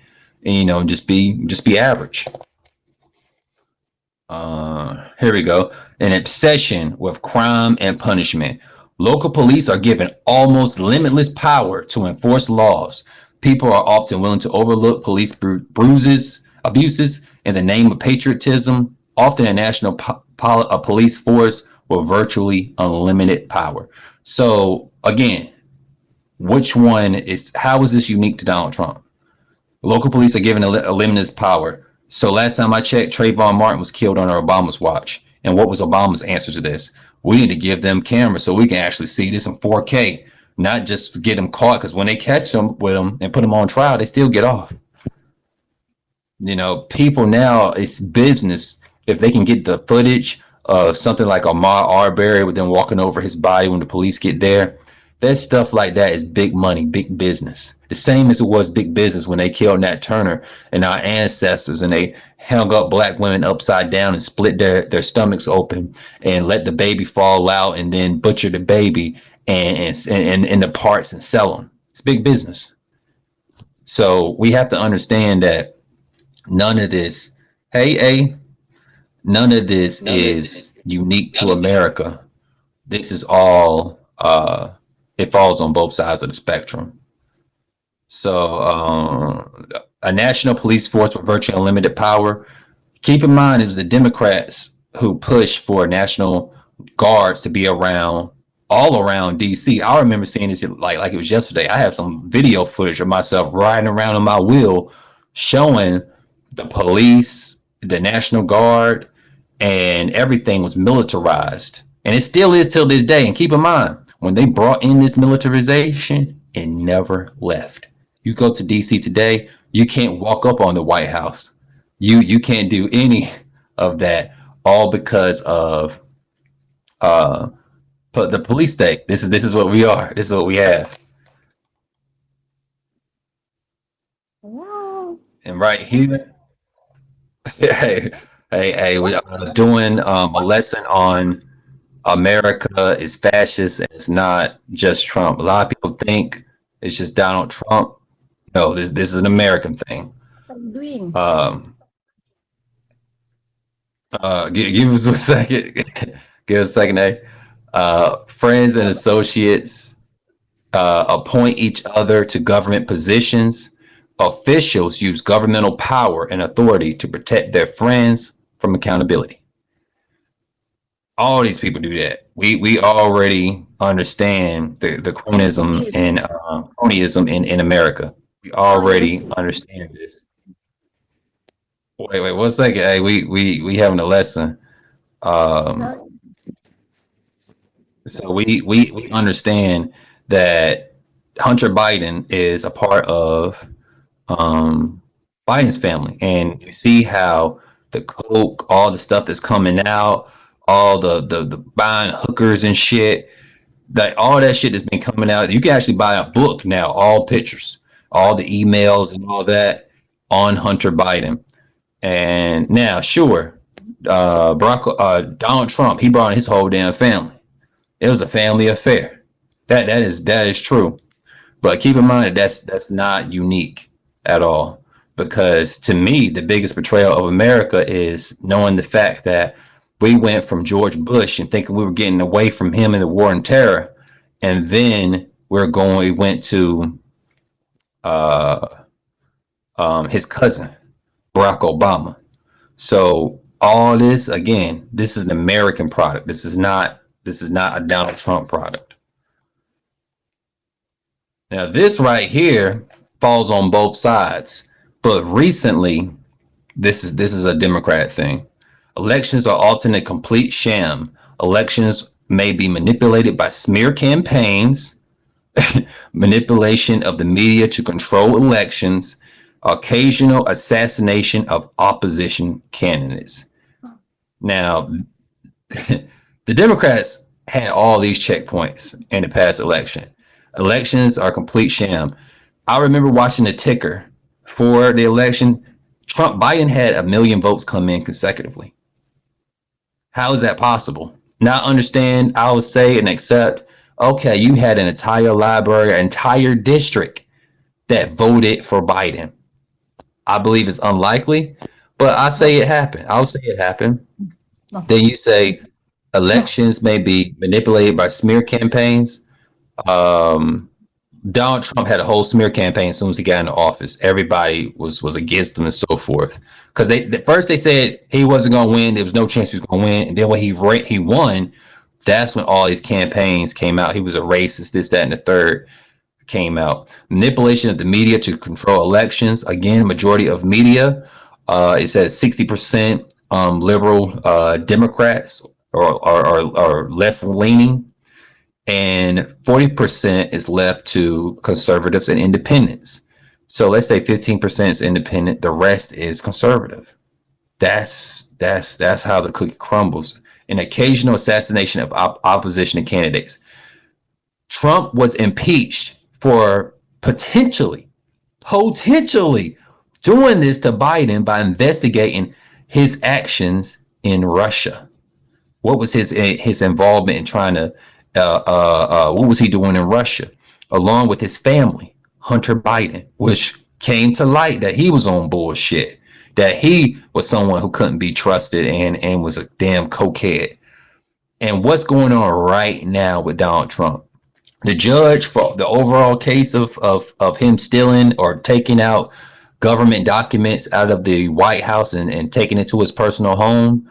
and just be average. Here we go. An obsession with crime and punishment. Local police are given almost limitless power to enforce laws. People are often willing to overlook police abuses in the name of patriotism. Often a national police force with virtually unlimited power. So again, how is this unique to Donald Trump? Local police are given a limitless power. So last time I checked, Trayvon Martin was killed under Obama's watch. And what was Obama's answer to this? We need to give them cameras so we can actually see this in 4K, not just get them caught. Because when they catch them with them and put them on trial, they still get off. People now, it's business. If they can get the footage of something like Ahmaud Arbery with them walking over his body when the police get there, that stuff like that is big money, big business. The same as it was big business when they killed Nat Turner and our ancestors, and they hung up black women upside down and split their stomachs open and let the baby fall out and then butcher the baby and the parts and sell them. It's big business. So we have to understand that none of this, none of this is unique to America. This is all it falls on both sides of the spectrum. So a national police force with virtually unlimited power. Keep in mind, it was the Democrats who pushed for national guards to be around all around DC. I remember seeing this like it was yesterday. I have some video footage of myself riding around on my wheel showing the police, the National Guard, and everything was militarized. And it still is till this day. And keep in mind, when they brought in this militarization, it never left. You go to DC today, you can't walk up on the White House. You can't do any of that, all because of the police state. This is what we are. This is what we have. And right here, hey, we are doing a lesson on America is fascist and it's not just Trump. A lot of people think it's just Donald Trump. No, this is an American thing. Doing. Give us a second. Give us a second, friends and associates appoint each other to government positions. Officials use governmental power and authority to protect their friends from accountability. All these people do that. We already understand the cronyism in America. We already understand this. Wait, 1 second. Hey, we having a lesson. Um, so we understand that Hunter Biden is a part of um, Biden's family, and you see how the coke, all the stuff that's coming out, all the buying hookers and shit, that all that shit has been coming out. You can actually buy a book now, all pictures, all the emails and all that on Hunter Biden. And now, sure, Donald Trump, he brought in his whole damn family. It was a family affair. That is true. But keep in mind that that's not unique at all. Because to me, the biggest betrayal of America is knowing the fact that we went from George Bush and thinking we were getting away from him in the war on terror, and then we went to uh, his cousin Barack Obama. So all this again, this is an American product. This is not a Donald Trump product. Now this right here falls on both sides, but recently this is a Democrat thing. Elections are often a complete sham. Elections may be manipulated by smear campaigns, manipulation of the media to control elections, occasional assassination of opposition candidates. Now, the Democrats had all these checkpoints in the past election. Elections are a complete sham. I remember watching the ticker for the election. Biden had 1 million votes come in consecutively. How is that possible? Now understand, I would say and accept, okay, you had an entire library, an entire district that voted for Biden. I believe it's unlikely, but I say it happened. I'll say it happened. Then you say elections may be manipulated by smear campaigns. Um, Donald Trump had a whole smear campaign as soon as he got into office. Everybody was against him and so forth. Because first they said he wasn't going to win. There was no chance he was going to win. And then when he won, that's when all these campaigns came out. He was a racist, this, that, and the third came out. Manipulation of the media to control elections. Again, majority of media, it says 60% liberal Democrats or left leaning, and 40% is left to conservatives and independents. So let's say 15% is independent, the rest is conservative. That's how the cookie crumbles. An occasional assassination of opposition candidates. Trump was impeached for potentially doing this to Biden by investigating his actions in Russia. What was his involvement in trying to what was he doing in Russia, along with his family, Hunter Biden, which came to light that he was on bullshit, that he was someone who couldn't be trusted and was a damn cokehead. And what's going on right now with Donald Trump? The judge for the overall case of him stealing or taking out government documents out of the White House and taking it to his personal home,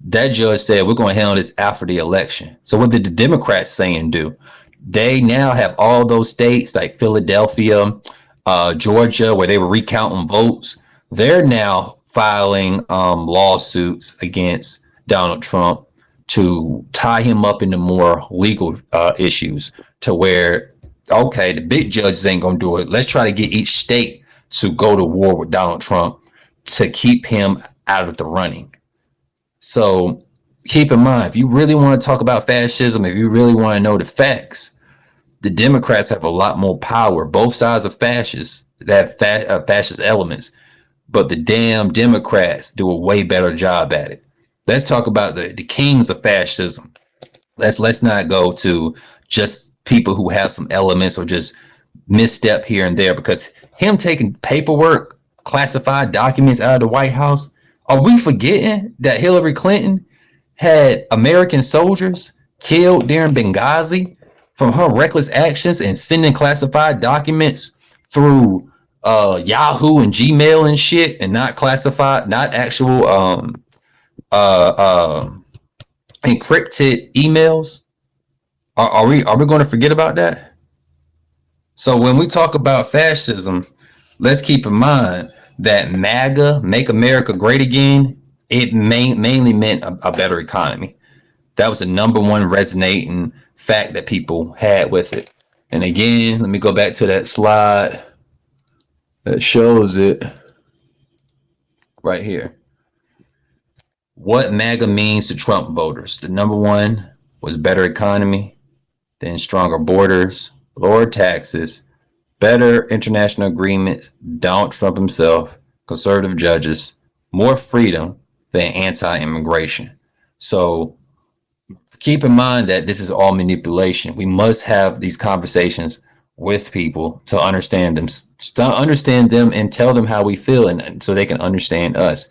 that judge said we're going to handle this after the election. So what did the Democrats say and do? They now have all those states like Philadelphia, Georgia, where they were recounting votes. They're now filing lawsuits against Donald Trump to tie him up into more legal issues, to where, okay, the big judges ain't going to do it. Let's try to get each state to go to war with Donald Trump to keep him out of the running. So keep in mind, if you really want to talk about fascism, if you really want to know the facts, the Democrats have a lot more power. Both sides of fascists, that fascist elements, but the damn Democrats do a way better job at it. Let's talk about the kings of fascism. Let's not go to just people who have some elements or just misstep here and there, because him taking paperwork, classified documents out of the White House, are we forgetting that Hillary Clinton had American soldiers killed during Benghazi from her reckless actions and sending classified documents through Yahoo and Gmail and shit, and not classified, not actual uh uh encrypted emails? Are we going to forget about that? So when we talk about fascism, let's keep in mind that MAGA, Make America Great Again, it mainly meant a better economy. That was the number one resonating fact that people had with it. And again, let me go back to that slide that shows it right here. What MAGA means to Trump voters. The number one was better economy, then stronger borders, lower taxes, better international agreements, Donald Trump himself, conservative judges, more freedom than anti-immigration. So keep in mind that this is all manipulation. We must have these conversations with people to understand them and tell them how we feel, and so they can understand us.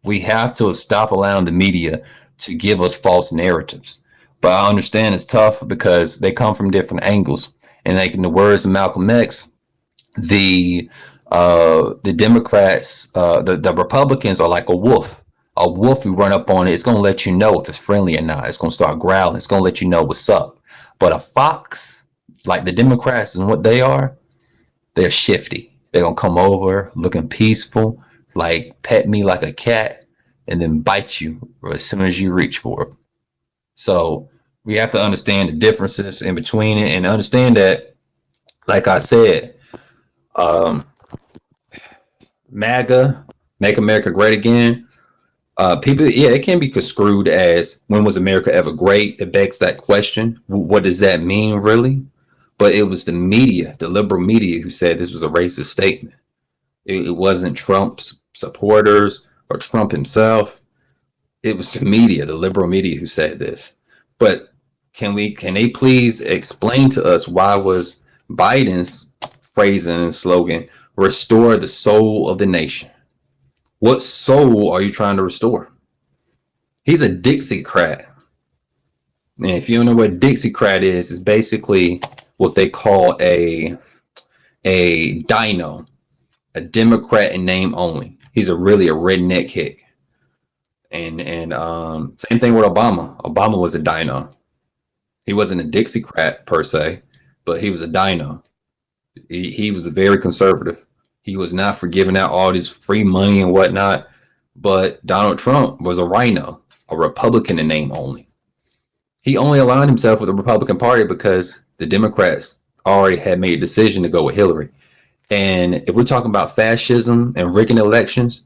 We have to stop allowing the media to give us false narratives. But I understand it's tough because they come from different angles. And like in the words of Malcolm X, the Democrats, the Republicans are like a wolf. A wolf, you run up on it, it's gonna let you know if it's friendly or not. It's gonna start growling. It's gonna let you know what's up. But a fox, like the Democrats and what they are, they're shifty. They're gonna come over looking peaceful, like pet me like a cat, and then bite you as soon as you reach for it. So we have to understand the differences in between it and understand that, like I said, um, MAGA, Make America Great Again. People, yeah, it can be construed as when was America ever great? It begs that question. What does that mean, really? But it was the media, the liberal media, who said this was a racist statement. It wasn't Trump's supporters or Trump himself. It was the media, the liberal media, who said this. But can they please explain to us why was Biden's phrasing and slogan restore the soul of the nation? What soul are you trying to restore? He's a Dixiecrat. And if you don't know what Dixiecrat is, it's basically what they call a dino, a Democrat in name only. He's a redneck hick. And same thing with Obama. Obama was a dino. He wasn't a Dixiecrat per se, but he was a dino. He was very conservative. He was not for giving out all this free money and whatnot. But Donald Trump was a rhino, a Republican in name only. He only aligned himself with the Republican Party because the Democrats already had made a decision to go with Hillary. And if we're talking about fascism and rigging elections,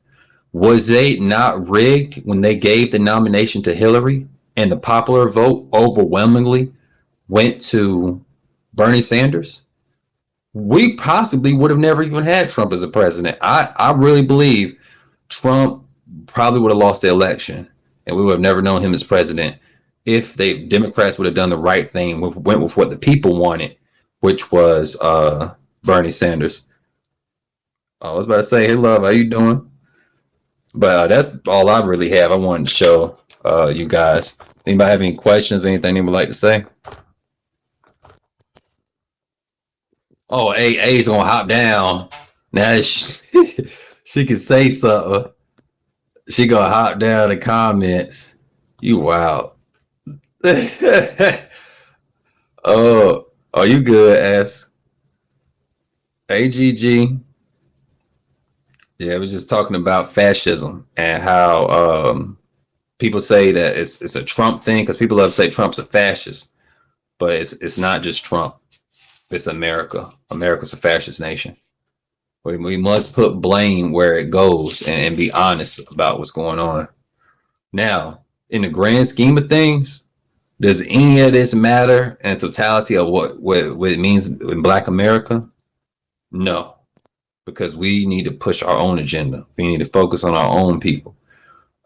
was they not rigged when they gave the nomination to Hillary and the popular vote overwhelmingly went to Bernie Sanders? We possibly would have never even had Trump as a president. I really believe Trump probably would have lost the election and we would have never known him as president if the Democrats would have done the right thing, went with what the people wanted, which was Bernie Sanders. I was about to say, hey, love, how you doing? But that's all I really have. I wanted to show you guys. Anybody have any questions? Anything they would like to say? Oh, A's gonna hop down. Now she can say something. She gonna hop down the comments. You wow. Oh, are you good? Ask AGG. Yeah, we're just talking about fascism and how people say that it's a Trump thing because people love to say Trump's a fascist, but it's not just Trump. It's America. America's a fascist nation. We must put blame where it goes and be honest about what's going on. Now, in the grand scheme of things, does any of this matter in totality of what it means in Black America? No, because we need to push our own agenda. We need to focus on our own people.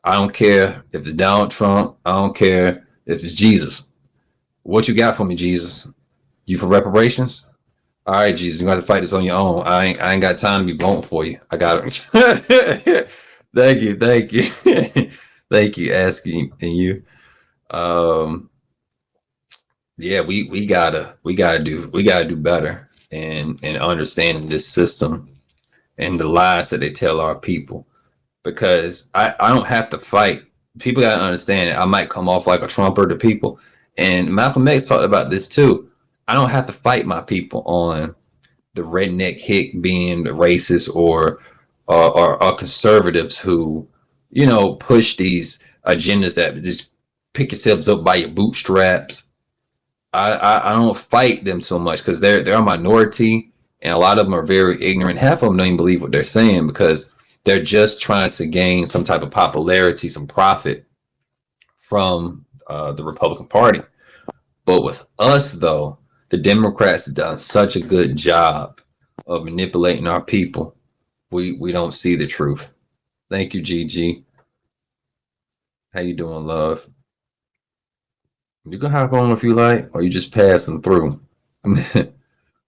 I don't care if it's Donald Trump. I don't care if it's Jesus. What you got for me, Jesus? You for reparations? All right, Jesus, you got to fight this on your own. I ain't got time to be voting for you. I got it. Thank you. Thank you, asking and you. Um, yeah, we gotta do better and understanding this system and the lies that they tell our people. Because I don't have to fight. People gotta understand I might come off like a trumper to people. And Malcolm X talked about this too. I don't have to fight my people on the redneck hick being racist or conservatives who, push these agendas that just pick yourselves up by your bootstraps. I don't fight them so much because they're a minority and a lot of them are very ignorant. Half of them don't even believe what they're saying because they're just trying to gain some type of popularity, some profit from the Republican Party. But with us, though, the Democrats have done such a good job of manipulating our people. We don't see the truth. Thank you, Gigi. How you doing, love? You can hop on if you like, or you just passing through.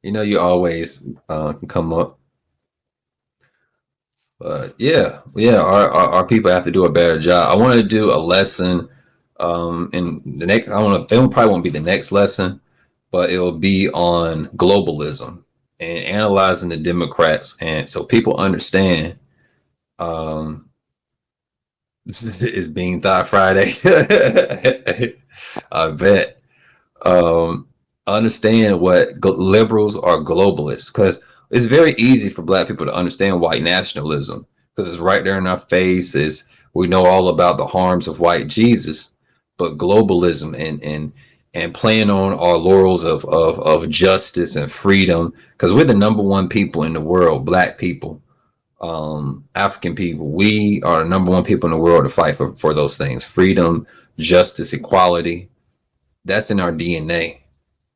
You always can come up. But yeah, our people have to do a better job. I want to do a lesson in the next. I don't know. They probably won't be the next lesson, but it will be on globalism and analyzing the Democrats, and so people understand. Um, is being Thought Friday. I bet. um, Understand what liberals are globalists because it's very easy for black people to understand white nationalism because it's right there in our faces. We know all about the harms of white Jesus, but globalism and playing on our laurels of justice and freedom because we're the number one people in the world, black people, African people. We are the number one people in the world to fight for those things: freedom, justice, equality. That's in our DNA.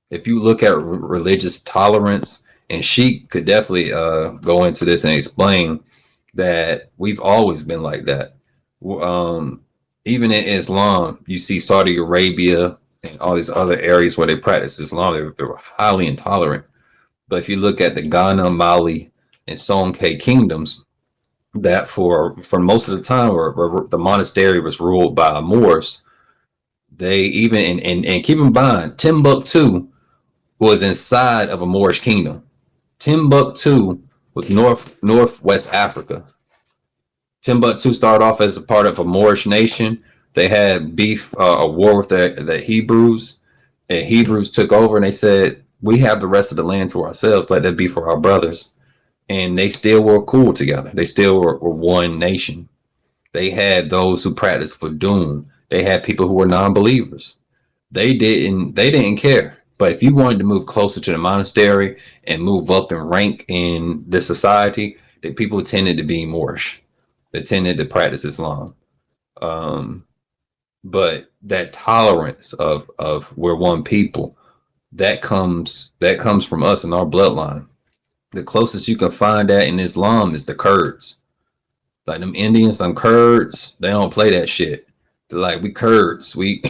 If you look at religious tolerance, and she could definitely go into this and explain that we've always been like that. Um, Even in Islam, you see Saudi Arabia and all these other areas where they practice Islam, they were highly intolerant. But if you look at the Ghana, Mali, and Songhai kingdoms, that for most of the time, where the monastery was ruled by Moors, they even and keep in mind, Timbuktu was inside of a Moorish kingdom. Timbuktu was northwest Africa. Timbuktu started off as a part of a Moorish nation. They had beef, a war with the Hebrews, and Hebrews took over and they said, "We have the rest of the land to ourselves. Let that be for our brothers." And they still were cool together. They still were one nation. They had those who practiced Doom. They had people who were non-believers. They didn't care. But if you wanted to move closer to the monastery and move up in rank in the society, the people tended to be Moorish. They tended to practice Islam. Um, but that tolerance of we're one people, that comes from us in our bloodline. The closest you can find that in Islam is the Kurds. Like them Indians, them Kurds, they don't play that shit. They're like, we Kurds, we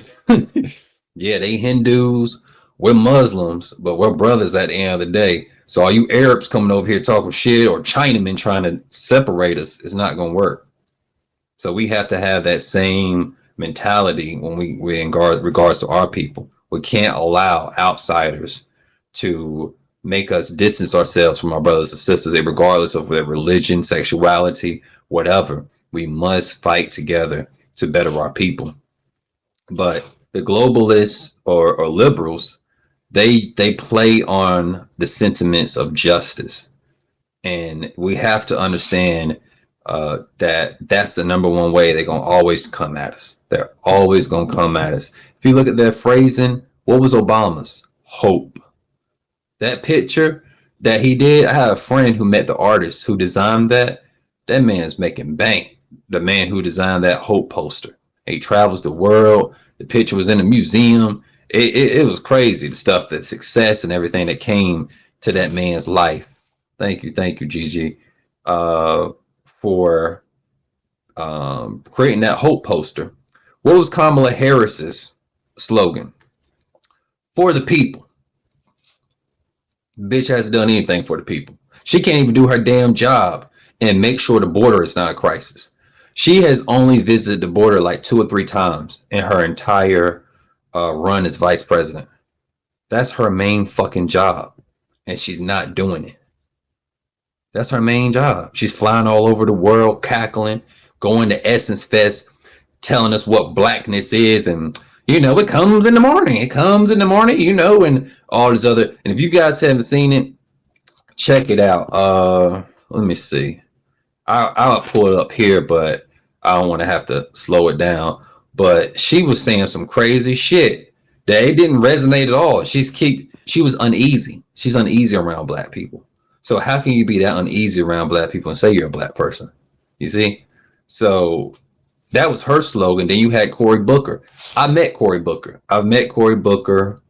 yeah, they Hindus, we're Muslims, but we're brothers at the end of the day. So all you Arabs coming over here talking shit or Chinamen trying to separate us, it's not gonna work. So we have to have that same mentality when we in regards to our people. We can't allow outsiders to make us distance ourselves from our brothers and sisters, regardless of their religion, sexuality, whatever. We must fight together to better our people. But the globalists or liberals, they play on the sentiments of justice, and we have to understand that that's the number one way they're gonna always come at us. They're always gonna come at us. If you look at their phrasing, what was Obama's? Hope. That picture that he did, I have a friend who met the artist who designed that. That man's making bank. The man who designed that Hope poster. He travels the world. The picture was in a museum. It was crazy, the stuff, that success and everything that came to that man's life. Thank you, Gigi, uh, for creating that Hope poster. What was Kamala Harris's slogan? For the people. Bitch hasn't done anything for the people. She can't even do her damn job and make sure the border is not a crisis. She has only visited the border like 2 or 3 times in her entire run as vice president. That's her main fucking job, and she's not doing it. That's her main job. She's flying all over the world, cackling, going to Essence Fest, telling us what blackness is, and it comes in the morning. It comes in the morning, and all this other. And if you guys haven't seen it, check it out. Let me see. I'll pull it up here, but I don't want to have to slow it down. But she was saying some crazy shit that it didn't resonate at all. She was uneasy. She's uneasy around black people. So how can you be that uneasy around black people and say you're a black person? You see? So that was her slogan. Then you had Cory Booker. I met Cory Booker. I've met Cory Booker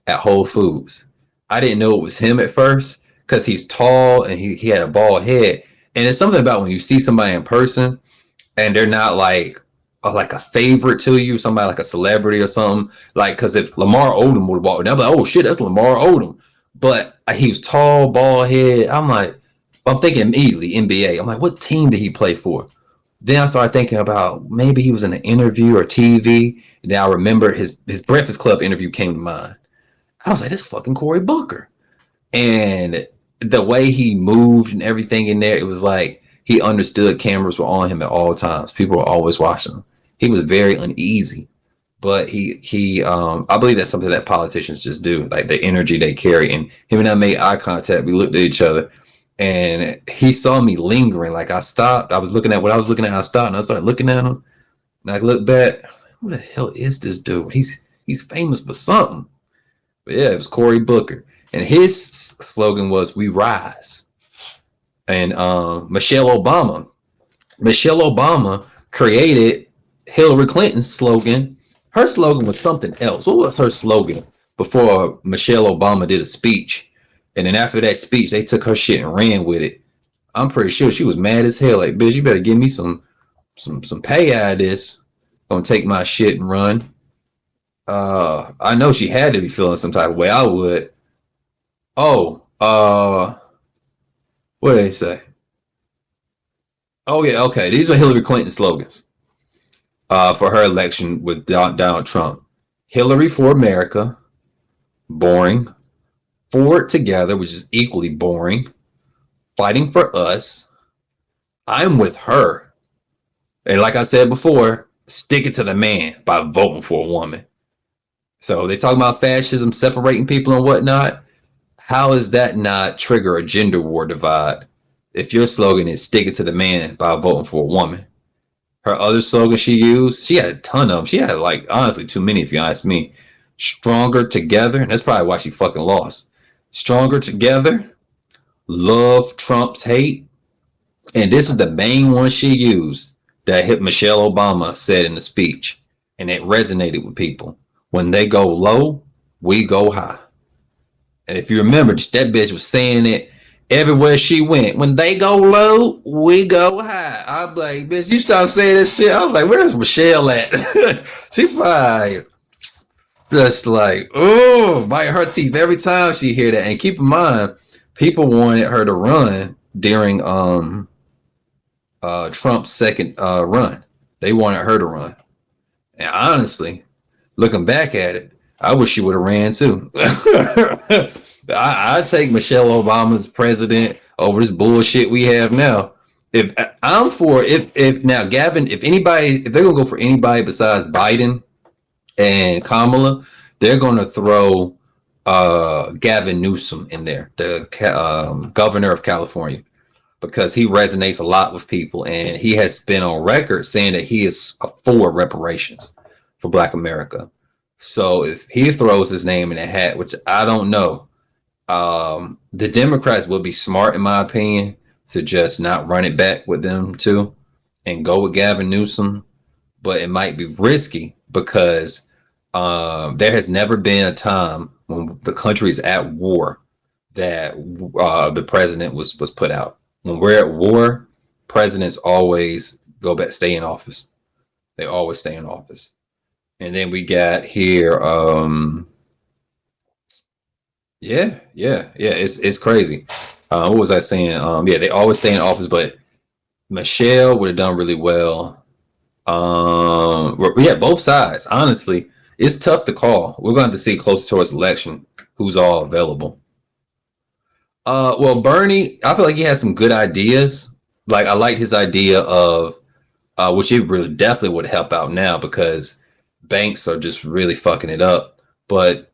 at Whole Foods. I didn't know it was him at first because he's tall and he had a bald head. And it's something about when you see somebody in person and they're not like a favorite to you, somebody like a celebrity or something. Like, because if Lamar Odom would have walked in, I'm like, oh shit, that's Lamar Odom. But he was tall, bald head. I'm thinking immediately NBA. I'm like, what team did he play for? Then I started thinking about maybe he was in an interview or TV. And then I remember his Breakfast Club interview came to mind. I was like, this fucking Cory Booker. And the way he moved and everything in there, it was like he understood cameras were on him at all times. People were always watching him. He was very uneasy, but I believe that's something that politicians just do, like the energy they carry. And him and I made eye contact. We looked at each other, and he saw me lingering. Like I stopped. I was looking at what I was looking at. I stopped, and I started looking at him. And I looked back. I was like, who the hell is this dude? He's famous for something. But yeah, it was Cory Booker. And his slogan was "We Rise." And Michelle Obama created Hillary Clinton's slogan. Her slogan was something else. What was her slogan before Michelle Obama did a speech? And then after that speech, they took her shit and ran with it. I'm pretty sure she was mad as hell. Like, bitch, you better give me some pay out of this. Gonna take my shit and run. I know she had to be feeling some type of way. I would. Oh, what did they say? Oh yeah, okay. These were Hillary Clinton slogans for her election with Donald Trump. Hillary for America, boring. Forward together, which is equally boring. Fighting for us. I'm with her. And like I said before, stick it to the man by voting for a woman. So they talk about fascism, separating people and whatnot. How is that not trigger a gender war divide if your slogan is stick it to the man by voting for a woman? Her other slogan she used, she had a ton of them. She had like honestly too many if you ask me. Stronger together, and that's probably why she fucking lost. Stronger together, love Trump's hate, and this is the main one she used that hit Michelle Obama said in the speech, and it resonated with people. When they go low, we go high. And if you remember, that bitch was saying it everywhere she went. When they go low, we go high. I'm like, bitch, you stop saying this shit. I was like, where's Michelle at? She fine. Just like, oh, bite her teeth every time she hear that. And keep in mind, people wanted her to run during Trump's second run. They wanted her to run. And honestly, looking back at it, I wish she would have ran too. I take Michelle Obama's president over this bullshit we have now. If I'm for if now Gavin, if they're gonna go for anybody besides Biden and Kamala, they're gonna throw Gavin Newsom in there, the governor of California, because he resonates a lot with people, and he has been on record saying that he is for reparations for Black America. So if he throws his name in a hat, which I don't know, the Democrats would be smart, in my opinion, to just not run it back with them too and go with Gavin Newsom. But it might be risky because there has never been a time when the country is at war that the president was put out. When we're at war, presidents always go back, stay in office. They always stay in office. And then we got here, yeah. It's crazy. What was I saying? Yeah, they always stay in office, but Michelle would have done really well. Yeah, both sides. Honestly, it's tough to call. We're going to have to see closer towards election who's all available. Well, Bernie, I feel like he has some good ideas. Like I like his idea of, which it really definitely would help out now because banks are just really fucking it up. But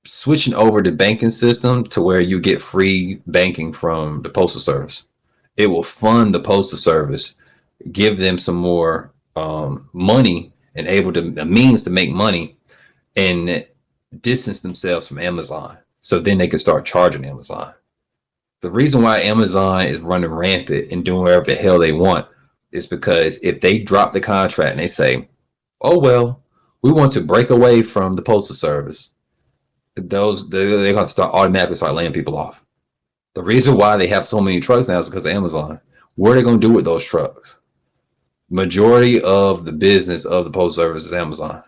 switching over the banking system to where you get free banking from the postal service, it will fund the postal service, give them some more money and able to a means to make money and distance themselves from Amazon. So then they can start charging Amazon. The reason why Amazon is running rampant and doing whatever the hell they want is because if they drop the contract and they say, "Oh well, we want to break away from the postal service," they're going to start automatically start laying people off. The reason why they have so many trucks now is because of Amazon. What are they going to do with those trucks? Majority of the business of the postal service is Amazon.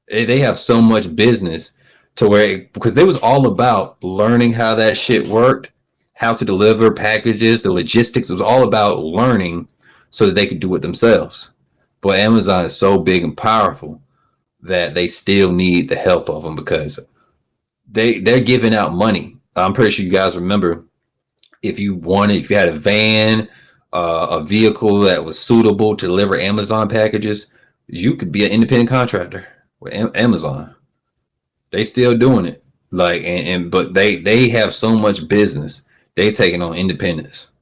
They have so much business to where because they was all about learning how that shit worked, how to deliver packages, the logistics. It was all about learning so that they could do it themselves. But Amazon is so big and powerful that they still need the help of them because they're giving out money. I'm pretty sure you guys remember if you had a van, a vehicle that was suitable to deliver Amazon packages, you could be an independent contractor with Amazon. They still doing it. Like and but they have so much business. They taking on independence.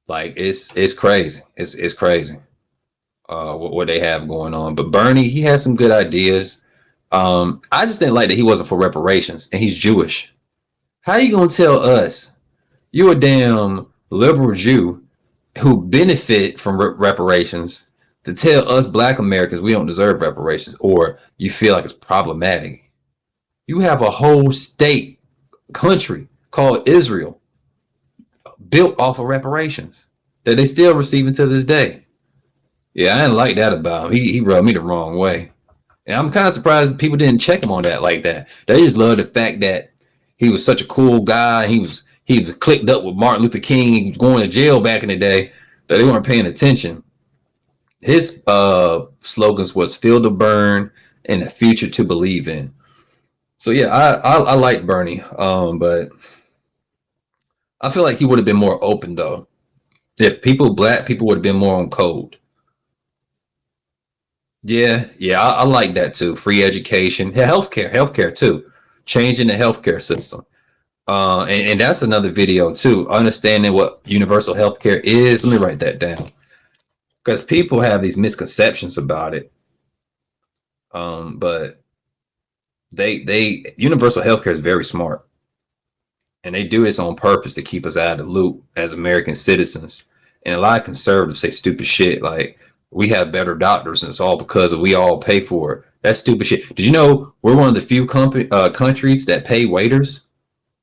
Like it's crazy. It's crazy. What they have going on. But Bernie, he has some good ideas. I just didn't like that he wasn't for reparations and he's Jewish. How you gonna tell us you a damn liberal Jew who benefit from reparations to tell us black Americans we don't deserve reparations or you feel like it's problematic? You have a whole state country called Israel built off of reparations that they still receiving to this day. Yeah, I didn't like that about him. He rubbed me the wrong way. And I'm kind of surprised people didn't check him on that like that. They just love the fact that he was such a cool guy. He was clicked up with Martin Luther King. He was going to jail back in the day that they weren't paying attention. His slogans was "Feel the burn" and "The future to believe in." So yeah, I like Bernie, but I feel like he would have been more open though. If black people would have been more on code. Yeah, I like that too. Free education, yeah, healthcare too. Changing the healthcare system. And that's another video too. Understanding what universal healthcare is. Let me write that down because people have these misconceptions about it. But they universal healthcare is very smart, and they do this on purpose to keep us out of the loop as American citizens. And a lot of conservatives say stupid shit like we have better doctors and it's all because we all pay for it. That's stupid shit. Did you know we're one of the few countries that pay waiters?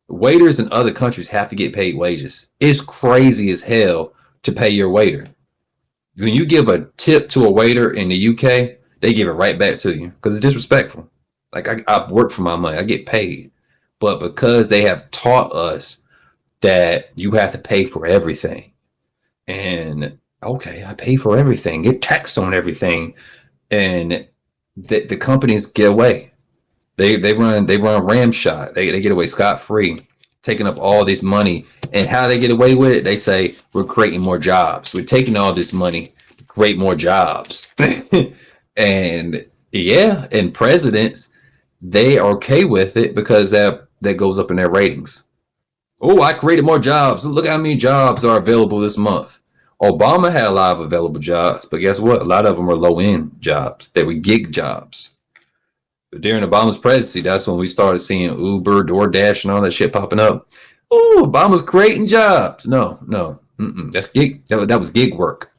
Waiters in other countries have to get paid wages. It's crazy as hell to pay your waiter. When you give a tip to a waiter in the UK, they give it right back to you because it's disrespectful. Like I work for my money, I get paid. But because they have taught us that you have to pay for everything, and okay, I pay for everything, get taxed on everything, and the companies get away. They run ramshot. They get away scot free, taking up all this money. And how they get away with it? They say we're creating more jobs. We're taking all this money to create more jobs. And yeah, and presidents they are okay with it because that goes up in their ratings. Oh, I created more jobs. Look how many jobs are available this month. Obama had a lot of available jobs, but guess what? A lot of them were low end jobs. They were gig jobs. During Obama's presidency, that's when we started seeing Uber, DoorDash, and all that shit popping up. Oh, Obama's creating jobs. No, that's gig. That was gig work.